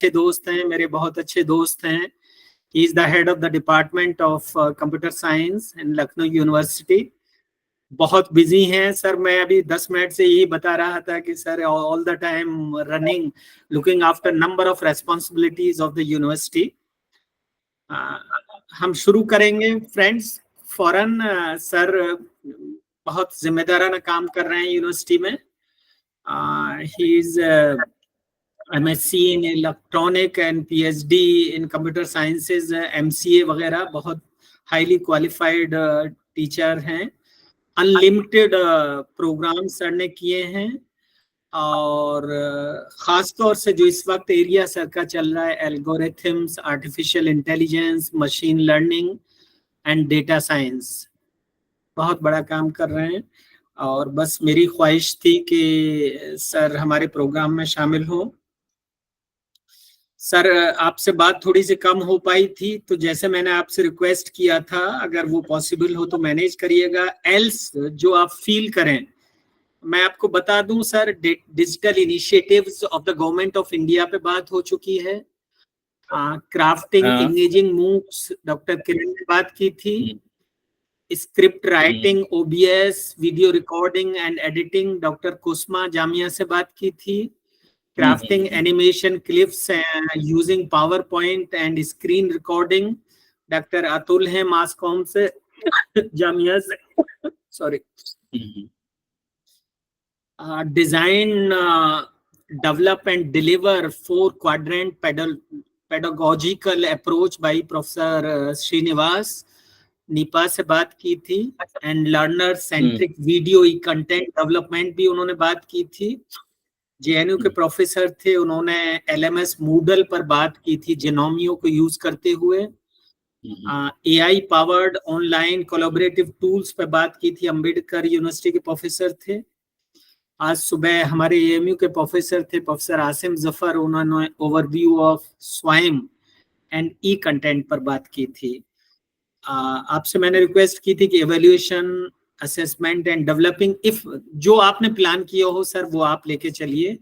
अच्छे दोस्त हैं, मेरे बहुत अच्छे दोस्त हैं। He is the head of the department of computer science in Lucknow university. बहुत बिजी हैं सर। मैं अभी 10 मिनट से यही बता रहा था कि sir all the time running, looking after number of responsibilities of the university. हम शुरू करेंगे फ्रेंड्स फौरन। सर बहुत जिम्मेदाराना काम कर रहे हैं यूनिवर्सिटी में। He is MSc in electronic and PhD in computer sciences, MCA वगैरह। बहुत हाईली क्वालिफाइड टीचर हैं। अनलिमिटेड प्रोग्राम सर ने किए हैं। और खास तौर से जो इस वक्त एरिया सर का चल रहा है, algorithms, artificial intelligence, machine learning and data science, बहुत बड़ा काम कर रहे हैं। और बस मेरी ख्वाहिश थी कि सर हमारे प्रोग्राम में शामिल हो। सर आपसे बात थोड़ी सी कम हो पाई थी, तो जैसे मैंने आपसे रिक्वेस्ट किया था, अगर वो पॉसिबल हो तो मैनेज करिएगा, एल्स जो आप फील करें। मैं आपको बता दूं sir, digital initiatives of the government of India पे बात हो चुकी है। क्राफ्टिंग इंगेजिंग मूक्स डॉक्टर किरण ने बात की थी। Script writing, OBS, video recording and editing doctor Kusma Jamia से बात की थी। Crafting animation clips using PowerPoint and screen recording, doctor Atul है मासकॉम से, जामिया से, sorry. Design, develop and deliver 4-quadrant pedagogical approach by professor Srinivas NIEPA से बात की थी। And learner centric video content development भी उन्होंने बात की थी। JNU के प्रोफेसर थे, उन्होंने LMS मूडल पर बात की थी, जेनोमियो को यूज करते हुए। AI powered online collaborative tools पर बात की थी, अंबेडकर यूनिवर्सिटी के प्रोफेसर थे। आज सुबह हमारे AMU के प्रोफेसर थे, प्रोफेसर आसिम जफर, उन्होंने ओवरव्यू ऑफ स्वाइम एंड ई कंटेंट पर बात की थी। आपसे मैंने रिक्वेस्ट की थी कि evaluation, assessment and developing, if जो आपने प्लान किया हो सर वो आप लेके चलिए,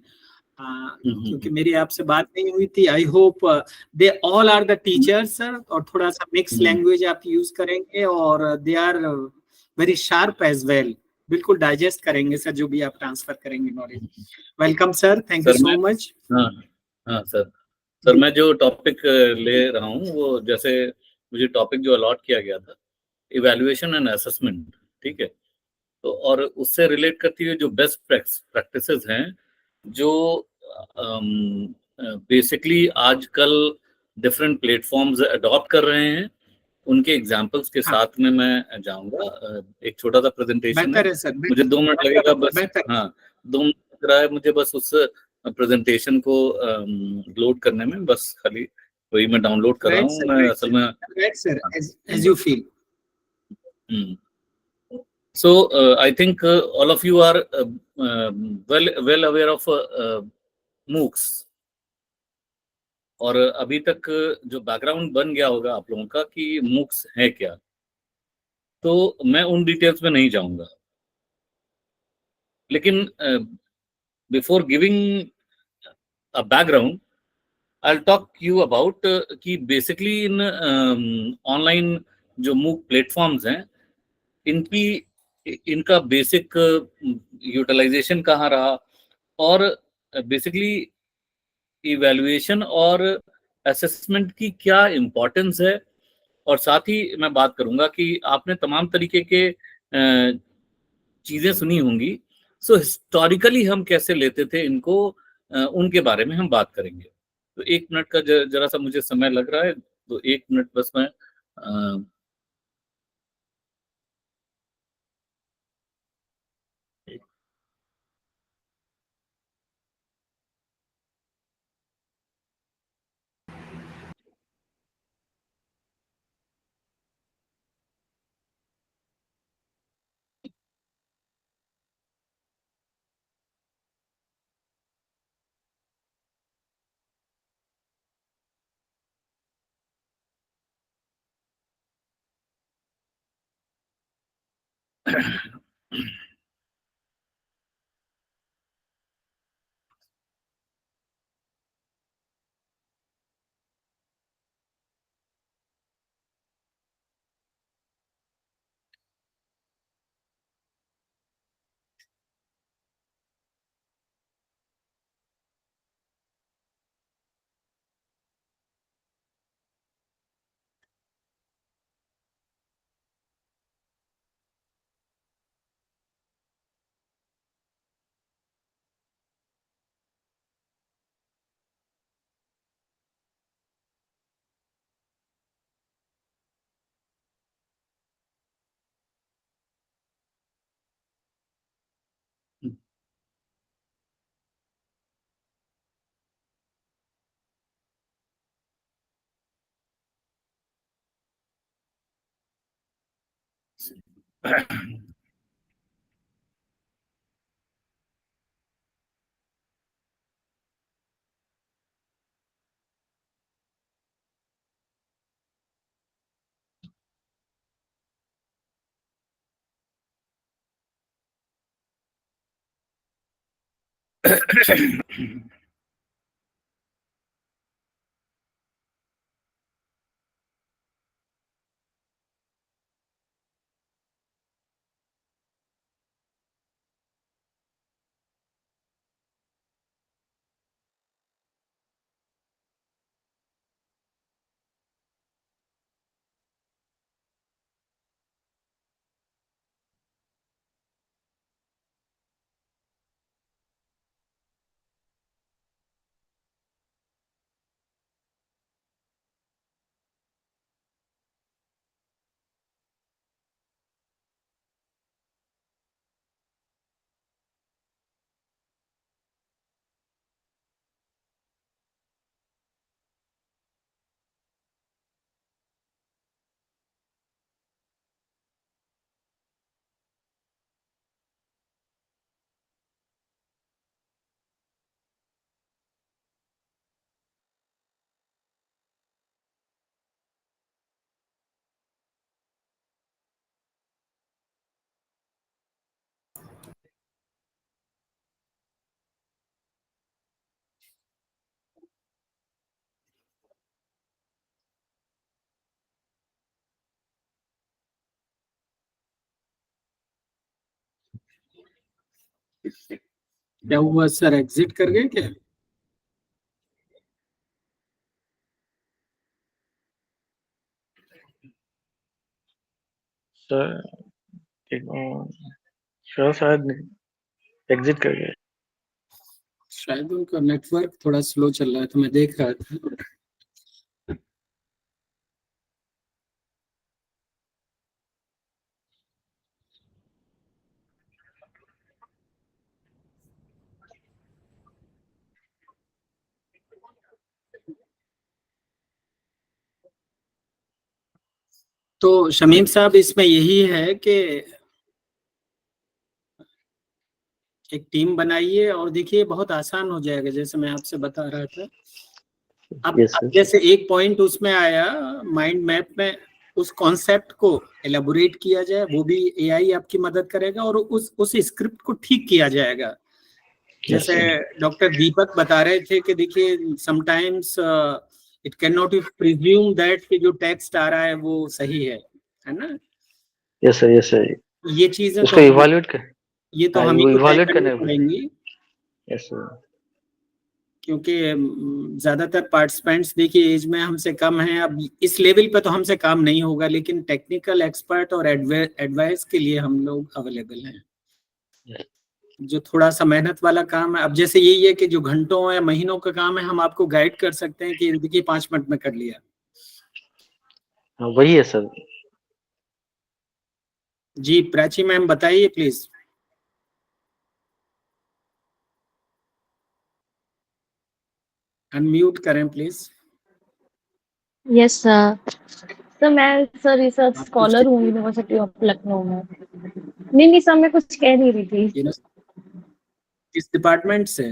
क्योंकि मेरी आपसे बात नहीं हुई थी। I hope they all are the teachers sir, और थोड़ा सा मिक्स लैंग्वेज आप यूज करेंगे, और they are very sharp as well, बिल्कुल डाइजेस्ट करेंगे सर जो भी आप ट्रांसफर करेंगे knowledge. Welcome sir, thank you so much. हाँ सर मैं जो टॉपिक ले रहा हूँ वो, जैसे मुझे टॉपिक जो अलॉट किया गया था, इवैल्यूएशन एंड असेसमेंट, ठीक है। तो और उससे रिलेट करती हुई जो बेस्ट प्रैक्टिसेस हैं, जो बेसिकली आजकल डिफरेंट प्लेटफॉर्म्स अडॉप्ट कर रहे हैं, उनके एग्जांपल्स के साथ में मैं जाऊंगा। एक छोटा सा प्रेजेंटेशन है सर, मुझे 2 मिनट लगेगा बस। हाँ, 2 मिनट लग रहा है मुझे बस उस प्रेजेंटेशन को लोड करने में, बस खाली वही मैं डाउनलोड कर रहा हूँ। मैं असल में sir as you feel. So I think all of you are well aware of MOOCs, और अभी तक जो बैकग्राउंड बन गया होगा आप लोगों का कि MOOCs है क्या, तो मैं उन डिटेल्स में नहीं जाऊंगा। लेकिन before giving a background, I'll talk you about कि बेसिकली इन ऑनलाइन जो MOOC प्लेटफॉर्म्स हैं, इनका बेसिक यूटिलाइजेशन कहाँ रहा, और बेसिकली इवैल्यूएशन और असेसमेंट की क्या इम्पोर्टेंस है। और साथ ही मैं बात करूंगा कि आपने तमाम तरीके के चीजें सुनी होंगी, सो हिस्टोरिकली हम कैसे लेते थे इनको, उनके बारे में हम बात करेंगे। तो 1 मिनट का जरा सा मुझे समय लग रहा है, तो 1 मिनट बस मैं क्या हुआ सर, एग्जिट कर गए क्या? सर सर शायद एग्जिट कर गए। शायद उनका नेटवर्क थोड़ा स्लो चल रहा है, तो मैं देख रहा था। तो शमीम साहब, इसमें यही है कि एक टीम बनाइए और देखिए बहुत आसान हो जाएगा, जैसे मैं आपसे बता रहा था। अब यस सर। जैसे एक पॉइंट उसमें आया माइंड मैप में, उस कॉन्सेप्ट को एलाबोरेट किया जाए, वो भी एआई आपकी मदद करेगा, और उस स्क्रिप्ट को ठीक किया जाएगा। यस जैसे सर। डॉक्टर दीपक बता रहे थे कि देखिए sometimes it can not be presume that कि जो टेक्स्ट आ रहा है वो सही है ना। Yes sir. Yes sir. ये चीजें तो उसको इवैल्यूएट कर। ये तो हाँ, हम ही वो को तय इवैल्यूएट करनी करने पे। पड़ेंगी, यस सर। क्योंकि ज्यादातर पार्टिसिपेंट्स देखिए एज में हमसे कम हैं। अब इस लेवल पे तो हमसे काम नहीं होगा, लेकिन टेक्निकल एक्सपर्ट और एडवाइस के लिए हम लोग अवेलेबल हैं। जो थोड़ा सा मेहनत वाला काम है, अब जैसे यही है कि जो घंटों या महीनों का काम है, हम आपको गाइड कर सकते हैं कि देखिए 5 मिनट में कर लिया। हाँ, वही है सर। जी प्राची मैम बताइए प्लीज। अनम्यूट करें प्लीज। Yes sir. सर मैं सर रिसर्च आप कुछ स्कॉलर हूँ यूनिवर्सिटी ऑफ लखनऊ में। नहीं सर, मैं कुछ कह नहीं रही थी। किस डिपार्टमेंट से?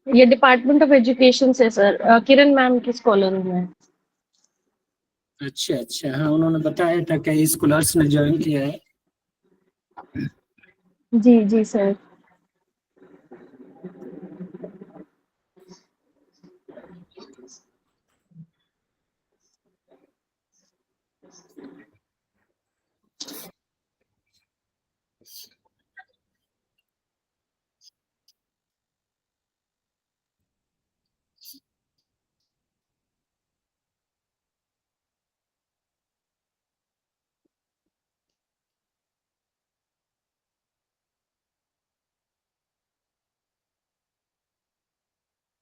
ये डिपार्टमेंट ऑफ एजुकेशन से सर, किरण मैम की स्कॉलर हूँ मैं। अच्छा अच्छा, हाँ उन्होंने बताया था कई स्कॉलर्स ने ज्वाइन किया है। जी जी सर।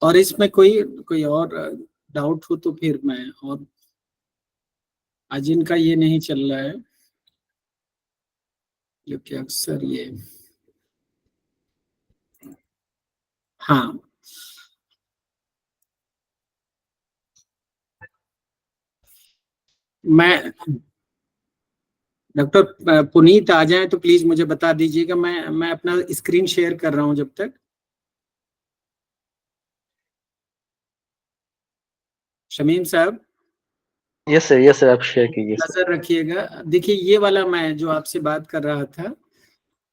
और इसमें कोई कोई और डाउट हो तो फिर मैं, और आज इनका ये नहीं चल रहा है जो कि अक्सर ये, हाँ मैं डॉक्टर पुनीत आ जाए तो प्लीज मुझे बता दीजिएगा, मैं अपना स्क्रीन शेयर कर रहा हूं जब तक। शमीम साहब यस सर आप शेयर कीजिए सर। नजर रखिएगा। देखिए ये वाला मैं जो आपसे बात कर रहा था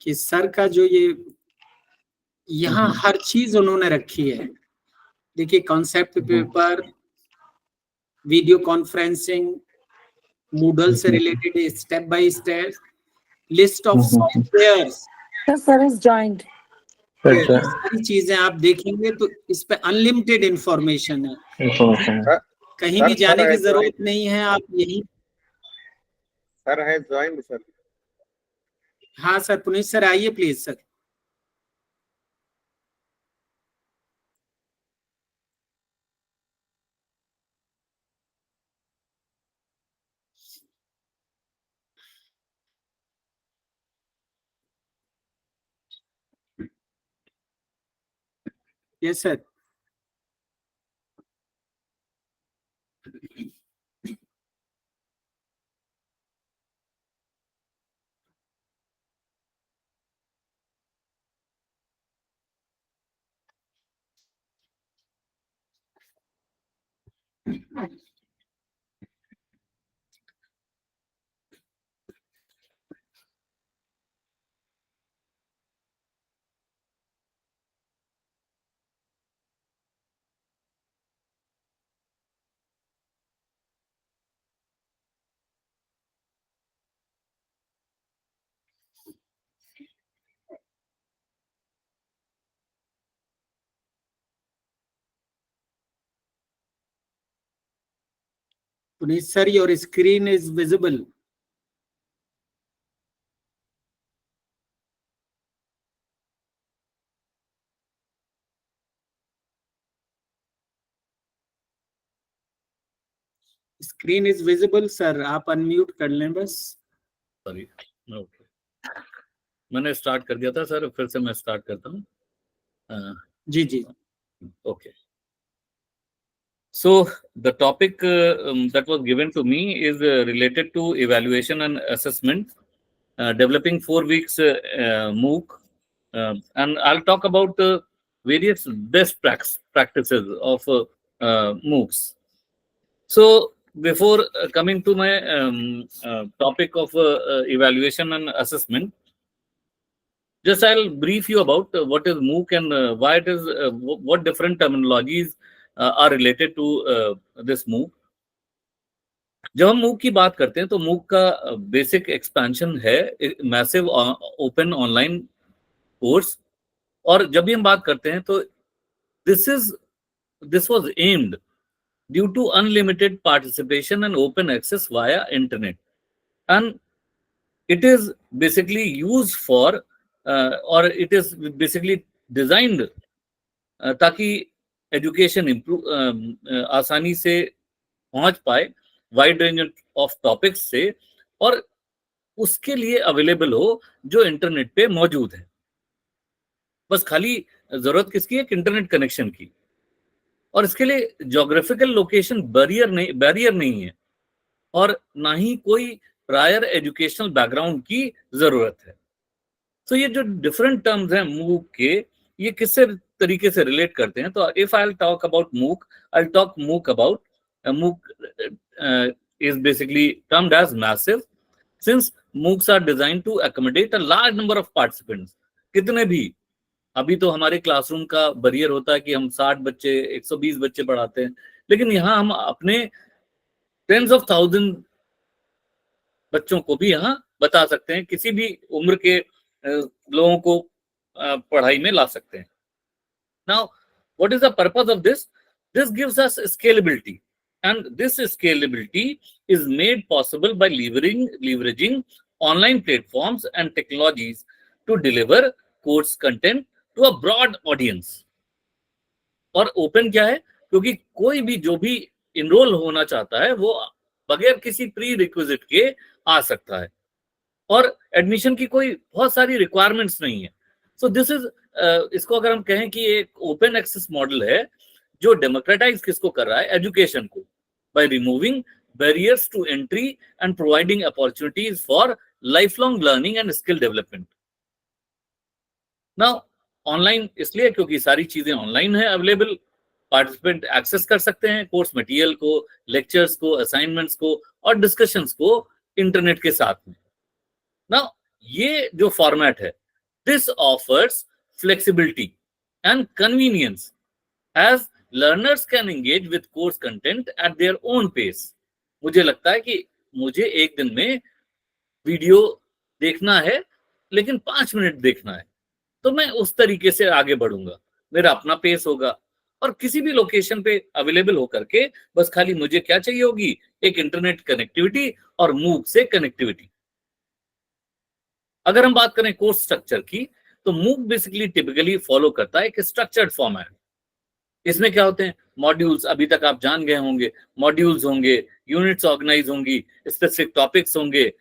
कि सर का जो ये यहाँ हर चीज उन्होंने रखी है। देखिए concept paper, video conferencing, Moodle से related step by step, list of softwares, Sir is joined. अच्छा सारी चीजें आप देखेंगे तो इस पे अनलिमिटेड इंफॉर्मेशन है, इंफॉर्मेशन कहीं भी जाने की जरूरत नहीं है, आप यही। सर है ज्वाइंट सर। हाँ सर, पुनीत सर आइए please sir. Yes sir. Puneet sir, your screen is visible. Screen is visible sir, आप अनम्यूट कर लें बस। सॉरी, ओके, मैंने स्टार्ट कर दिया था सर, फिर से मैं स्टार्ट करता हूँ। जी जी। Okay. So the topic that was given to me is related to evaluation and assessment, developing 4 weeks MOOC, and I'll talk about various best practices of MOOCs. So before coming to my topic of evaluation and assessment, just I'll brief you about what is MOOC and why it is, what different terminologies are related to this MOOC. जब हम MOOC की बात करते हैं तो MOOC का basic expansion है massive open online course, और जब भी हम बात करते हैं तो this was aimed due to unlimited participation and open access via internet, and it is basically used for or it is basically designed ताकि एजुकेशन इम्प्रूव आसानी से पहुंच पाए वाइड रेंज ऑफ टॉपिक्स से, और उसके लिए अवेलेबल हो जो इंटरनेट पे मौजूद है। बस खाली जरूरत किसकी है? इंटरनेट कनेक्शन की, और इसके लिए ज्योग्राफिकल लोकेशन बैरियर नहीं है, और ना ही कोई प्रायर एजुकेशनल बैकग्राउंड की जरूरत है। तो ये जो डिफरेंट टर्म्स हैं MOOC के, ये किससे तरीके से रिलेट करते हैं? तो if I talk about MOOC, I talk MOOC about MOOC is basically termed as massive since MOOCs are designed to accommodate a large number of participants. कितने भी, अभी तो हमारे क्लासरूम का बैरियर होता है कि हम 60 बच्चे 120 बच्चे पढ़ाते हैं, लेकिन यहाँ हम अपने टेंस ऑफ थाउजेंड बच्चों को भी यहाँ बता सकते हैं, किसी भी उम्र के लोगों को पढ़ाई में ला सकते हैं। Now, what is the purpose of this? This gives us scalability, and this scalability is made possible by leveraging online platforms and technologies to deliver course content to a broad audience. और open क्या है? क्योंकि कोई भी जो भी enrol होना चाहता है वो बगैर किसी प्री रिक्विजिट के आ सकता है, और एडमिशन की कोई बहुत सारी रिक्वायरमेंट्स नहीं है। सो दिस इज, इसको अगर हम कहें कि एक ओपन एक्सेस मॉडल है जो डेमोक्रेटाइज किसको कर रहा है? एजुकेशन को, by removing barriers to entry and providing opportunities for lifelong learning and skill development. Now, online इसलिए क्योंकि सारी चीजें ऑनलाइन है अवेलेबल, पार्टिसिपेंट एक्सेस कर सकते हैं कोर्स मटेरियल को, लेक्चर्स को, असाइनमेंट्स को और डिस्कशंस को इंटरनेट के साथ में। नाउ ये जो फॉर्मेट है, this offers flexibility and convenience as learners can engage with course content at their own pace. मुझे लगता है कि मुझे एक दिन में वीडियो देखना है लेकिन 5 मिनट देखना है, तो मैं उस तरीके से आगे बढ़ूंगा, मेरा अपना पेस होगा और किसी भी लोकेशन पे अवेलेबल होकर के बस खाली मुझे क्या चाहिए होगी, एक इंटरनेट कनेक्टिविटी और मूक से कनेक्टिविटी। अगर हम बात करें कोर्स स्ट्रक्चर की, तो मूक बेसिकली टिपिकली फॉलो करता है एक स्ट्रक्चर्ड फॉर्मेट। इसमें क्या होते हैं, मॉड्यूल्स, अभी तक आप जान गए होंगे, मॉड्यूल्स होंगे, यूनिट्स ऑर्गेनाइज होंगी, स्पेसिफिक टॉपिक्स होंगे,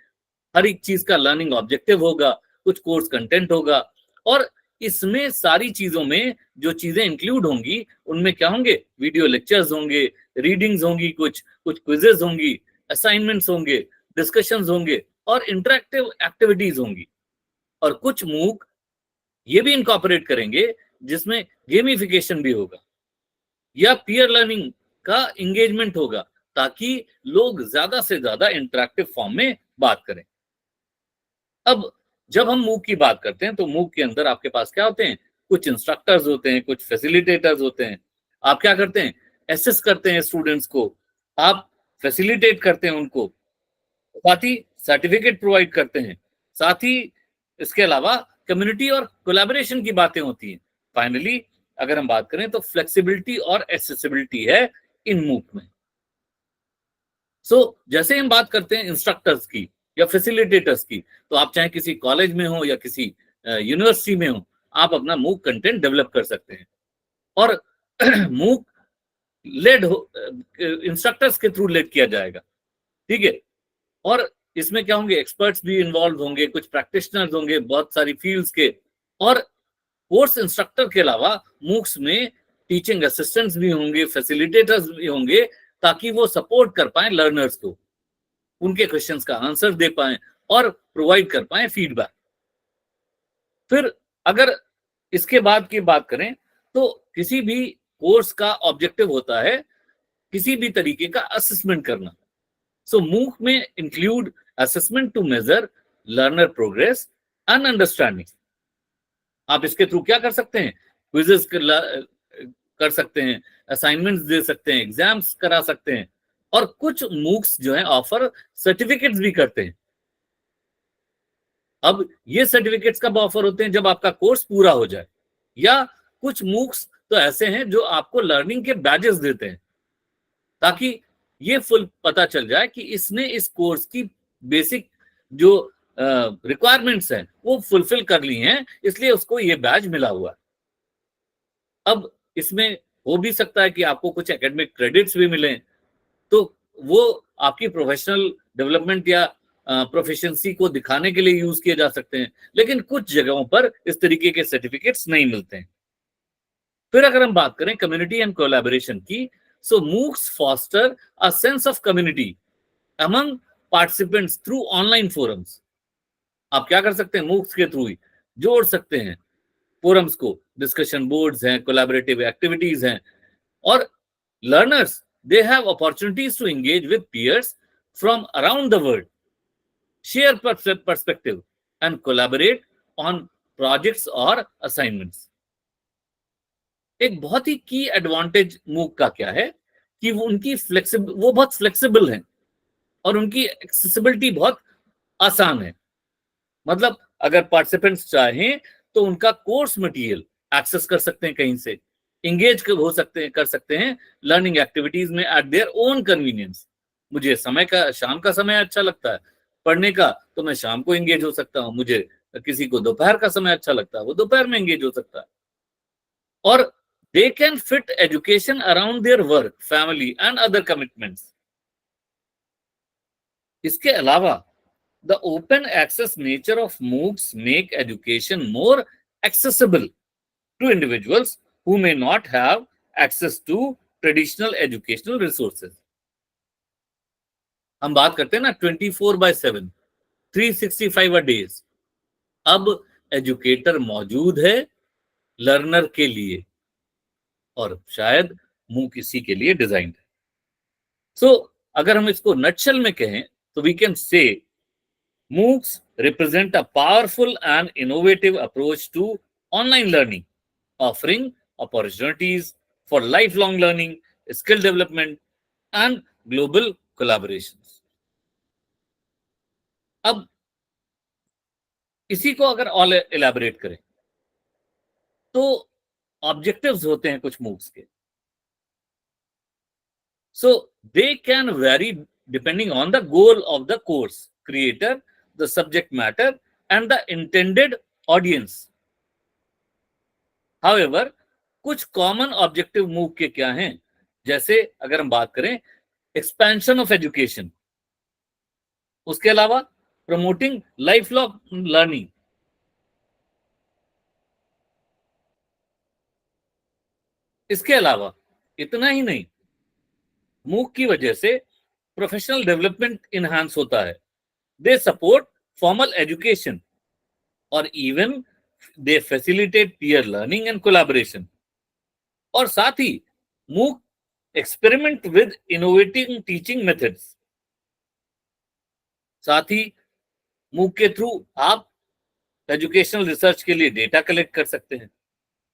हर एक चीज का लर्निंग ऑब्जेक्टिव होगा, कुछ कोर्स कंटेंट होगा और इसमें सारी चीजों में जो चीजें इंक्लूड होंगी उनमें क्या होंगे, वीडियो लेक्चर्स होंगे, रीडिंग्स होंगी, कुछ क्विजेस होंगी, असाइनमेंट्स होंगे, डिस्कशंस होंगे और इंटरेक्टिव एक्टिविटीज होंगी। और कुछ मूक ये भी इनकॉर्पोरेट करेंगे जिसमें गेमिफिकेशन भी होगा या पीयर लर्निंग का एंगेजमेंट होगा, ताकि लोग ज्यादा से ज्यादा इंटरेक्टिव फॉर्म में बात करें। अब जब हम मूक की बात करते हैं तो मूक के अंदर आपके पास क्या होते हैं, कुछ इंस्ट्रक्टर्स होते हैं, कुछ फैसिलिटेटर्स होते हैं। आप क्या करते हैं, एसेस करते हैं स्टूडेंट्स को, आप फैसिलिटेट करते हैं उनको, साथ ही सर्टिफिकेट प्रोवाइड करते हैं, साथ ही इसके अलावा कम्युनिटी और कोलैबोरेशन की बातें होती हैं। फाइनली अगर हम बात करें तो फ्लेक्सिबिलिटी और एक्सेसिबिलिटी है इन मूक में। सो जैसे हम बात करते हैं इंस्ट्रक्टर्स की या फैसिलिटेटर्स की, तो आप चाहे किसी कॉलेज में हो या किसी यूनिवर्सिटी में हो, आप अपना मूक कंटेंट डेवलप कर सकते हैं और मूक लेड हो, इंस्ट्रक्टर्स के थ्रू लेड किया जाएगा, ठीक है। और इसमें क्या होंगे, एक्सपर्ट्स भी इन्वॉल्व होंगे, कुछ प्रैक्टिशनर्स होंगे बहुत सारी फील्ड्स के, और कोर्स इंस्ट्रक्टर के अलावा मूक्स में टीचिंग असिस्टेंट्स भी होंगे, फैसिलिटेटर्स भी होंगे, ताकि वो सपोर्ट कर पाए लर्नर्स को, उनके क्वेश्चंस का आंसर दे पाए और प्रोवाइड कर पाए फीडबैक। फिर अगर इसके बाद की बात करें तो किसी भी कोर्स का ऑब्जेक्टिव होता है किसी भी तरीके का असेसमेंट करना। सो मूक में include assessment to measure learner progress and understanding. आप इसके थ्रू क्या कर सकते हैं, क्विजेस कर सकते हैं, असाइनमेंट्स दे सकते हैं, एग्जाम्स करा सकते हैं और कुछ मूक्स जो है ऑफर सर्टिफिकेट्स भी करते हैं। अब ये सर्टिफिकेट्स कब ऑफर होते हैं, जब आपका कोर्स पूरा हो जाए, या कुछ मूक्स तो ऐसे हैं जो आपको लर्निंग के बैजेस देते हैं, ताकि ये फुल पता चल जाए कि इसने इस कोर्स की बेसिक जो रिक्वायरमेंट्स हैं वो फुलफिल कर ली हैं, इसलिए उसको ये बैज मिला हुआ है। अब इसमें हो भी सकता है कि आपको कुछ एकेडमिक क्रेडिट्स भी मिलें, तो वो आपकी प्रोफेशनल डेवलपमेंट या प्रोफिशिएंसी को दिखाने के लिए यूज किए जा सकते हैं, लेकिन कुछ जगहों पर इस तरीके के सर्टिफिकेट्स नहीं मिलते हैं। फिर अगर हम बात करें कम्युनिटी एंड कोलैबोरेशन की, so MOOCs foster a sense of community among participants through online forums. आप क्या कर सकते हैं, मूक्स के थ्रू ही जोड़ सकते हैं फोरम्स को, डिस्कशन बोर्ड्स हैं, कोलैबोरेटिव एक्टिविटीज हैं, और learners they have opportunities to engage with peers from around the world, share perspective and collaborate on projects or assignments. एक बहुत ही की एडवांटेज मूक का क्या है कि वो बहुत फ्लेक्सिबल हैं और उनकी एक्सेसिबिलिटी बहुत आसान है। मतलब अगर पार्टिसिपेंट्स चाहें तो उनका कोर्स मटेरियल एक्सेस कर सकते हैं, कहीं से इंगेज हो सकते हैं, कर सकते हैं लर्निंग एक्टिविटीज में एट देयर ओन कन्वीनियंस। मुझे शाम का समय अच्छा लगता है पढ़ने का, तो मैं शाम को इंगेज हो सकता हूं, मुझे किसी को दोपहर का समय अच्छा लगता है, वो दोपहर में इंगेज हो सकता है। और they can fit education around their work, family and other commitments. इसके अलावा the open access nature of MOOCs make education more accessible to individuals who may not have access to traditional educational resources. हम बात करते हैं ना 24/7, 365 days. अब educator मौजूद है लर्नर के लिए, और शायद मूक इसी के लिए डिजाइन है. सो अगर हम इसको नटशेल में कहें तो we can say MOOCs represent a powerful and innovative approach to online learning, offering opportunities for lifelong learning, skill development, and global collaborations. अब इसी को अगर और एलैबोरेट करें तो ऑब्जेक्टिव्स होते हैं कुछ MOOCs के. So they can vary depending on the goal of the course creator, the subject matter, and the intended audience. However, कुछ कॉमन ऑब्जेक्टिव MOOC के क्या हैं? जैसे अगर हम बात करें एक्सपेंशन ऑफ एजुकेशन, उसके अलावा प्रमोटिंग लाइफ लॉन्ग लर्निंग, इसके अलावा इतना ही नहीं, MOOC की वजह से प्रोफेशनल डेवलपमेंट इनहांस होता है. दे सपोर्ट फॉर्मल एजुकेशन और even they facilitate peer learning and collaboration. और साथ ही MOOC experiment with innovative teaching methods. साथ ही MOOC के थ्रू आप एजुकेशनल रिसर्च के लिए डेटा कलेक्ट कर सकते हैं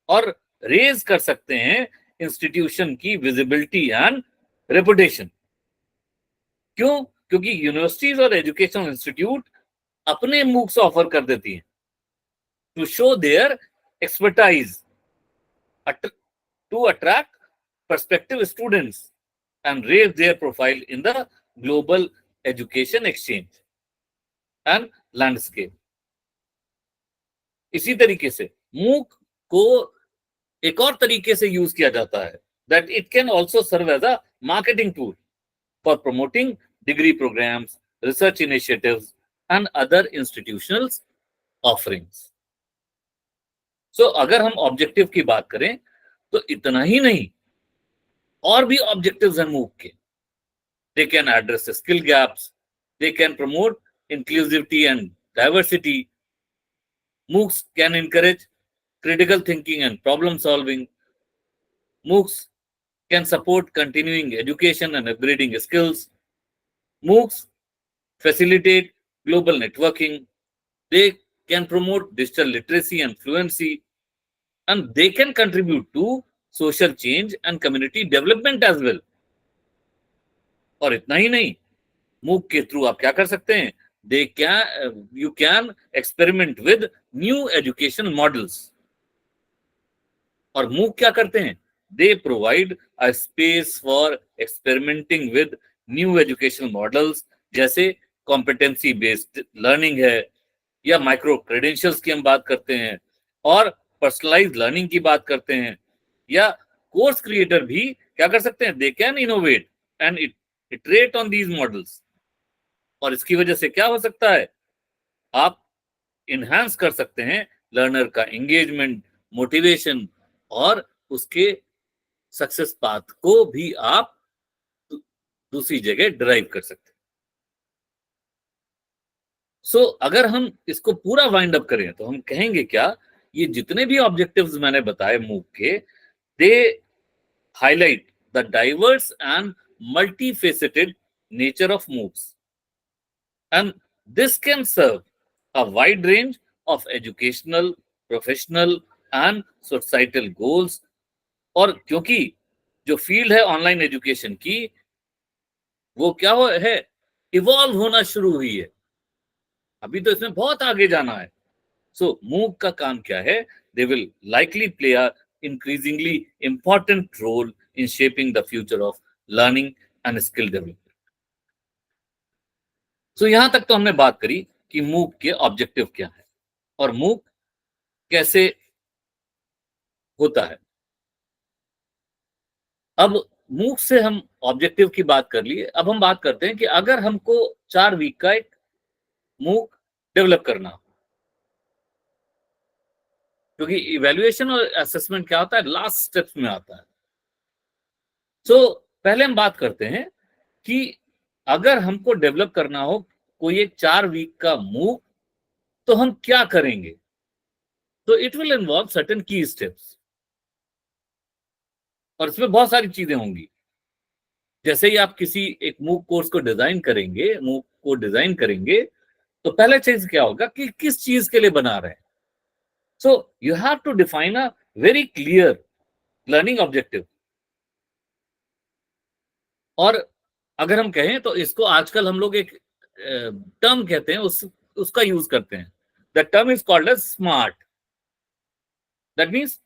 और रेज कर सकते हैं इंस्टीट्यूशन की विजिबिलिटी एंड रेपुटेशन. क्यों? क्योंकि यूनिवर्सिटीज और एजुकेशनल इंस्टीट्यूट अपने MOOCs ऑफर कर देती हैं to show their expertise, to attract prospective students and raise their profile in the global education exchange and landscape. इसी तरीके से MOOC को एक और तरीके से यूज किया जाता है, that it can also serve as a marketing tool for promoting degree programs, research initiatives, and other institutional offerings. So अगर हम ऑब्जेक्टिव की बात करें तो इतना ही नहीं, और भी ऑब्जेक्टिव्स हैं MOOC के. They can address the skill gaps, they can promote inclusivity and diversity. MOOCs can encourage critical thinking and problem solving. MOOCs can support continuing education and upgrading skills. MOOCs facilitate global networking. They can promote digital literacy and fluency, and they can contribute to social change and community development as well. और इतना ही नहीं, MOOC के through आप क्या कर सकते हैं? You can experiment with new education models. और MOOC क्या करते हैं? They provide a space for experimenting with new educational models, जैसे competency based learning है, या माइक्रो क्रेडेंशियल्स की हम बात करते हैं, और पर्सनलाइज्ड लर्निंग की बात करते हैं, या कोर्स क्रिएटर भी क्या कर सकते हैं? They can innovate and iterate on these models. और इसकी वजह से क्या हो सकता है? आप इनहांस कर सकते हैं लर्नर का एंगेजमेंट, मोटिवेशन, और उसके सक्सेस पाथ को भी आप दूसरी जगह ड्राइव कर सकते हैं. सो अगर हम इसको पूरा वाइंड अप करें तो हम कहेंगे क्या? ये जितने भी ऑब्जेक्टिव्स मैंने बताए MOOC के, they highlight the diverse and multifaceted nature of MOOCs, and this can serve a wide range of educational, professional and societal goals. और क्योंकि जो फील्ड है ऑनलाइन एजुकेशन की, वो क्या है? इवॉल्व होना शुरू हुई है. अभी तो इसमें बहुत आगे जाना है. सो MOOC का काम क्या है? They will likely play a increasingly important role in shaping the future of learning and skill development. So यहां तक तो हमने बात करी कि MOOC के ऑब्जेक्टिव क्या है और MOOC कैसे होता है. अब MOOC से हम ऑब्जेक्टिव की बात कर लिए. अब हम बात करते हैं कि अगर हमको 4 वीक का एक MOOC डेवलप करना हो, क्योंकि इवैल्यूएशन और असेसमेंट क्या होता है? लास्ट स्टेप्स में आता है. सो पहले हम बात करते हैं कि अगर हमको डेवलप करना हो कोई एक 4 वीक का मूक, तो हम क्या करेंगे? तो इट विल इन्वॉल्व सर्टेन की स्टेप्स, और इसमें बहुत सारी चीजें होंगी। जैसे ही आप किसी एक मूक कोर्स को डिजाइन करेंगे, मूक को डिजाइन करेंगे, तो पहले चीज क्या होगा कि किस चीज के लिए बना रहे हैं। So you have to define a very clear learning objective. और अगर हम कहें तो इसको आजकल हम लोग एक टर्म कहते हैं, उसका यूज करते हैं। The term is called as SMART. That means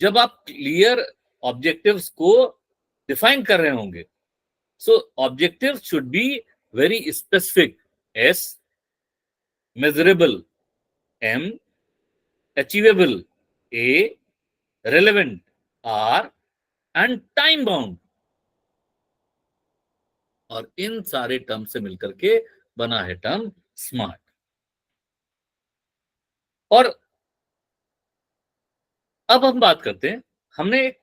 जब आप क्लियर ऑब्जेक्टिव्स को डिफाइन कर रहे होंगे, so objective should be very specific, S, measurable, M, achievable, A, relevant, R, and time bound. और इन सारे टर्म से मिलकर के बना है टर्म स्मार्ट। और अब हम बात करते हैं, हमने एक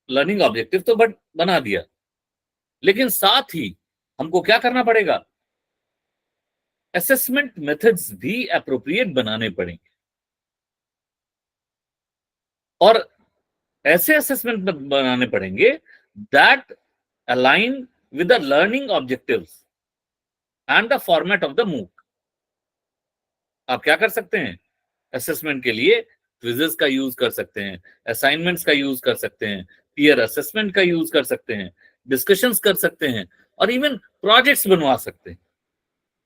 लर्निंग ऑब्जेक्टिव तो बना दिया, लेकिन साथ ही हमको क्या करना पड़ेगा? असेसमेंट मेथड्स भी एप्रोप्रिएट बनाने पड़ेंगे। और ऐसे असेसमेंट बनाने पड़ेंगे that align with the learning objectives and the format of the MOOC। आप क्या कर सकते हैं? असेसमेंट के लिए क्विजेस का यूज कर सकते हैं, असाइनमेंट्स का यूज कर सकते हैं, पीयर असेसमेंट का यूज कर सकते हैं, डिस्कशंस कर सकते हैं, और इवन प्रोजेक्ट्स बनवा सकते हैं।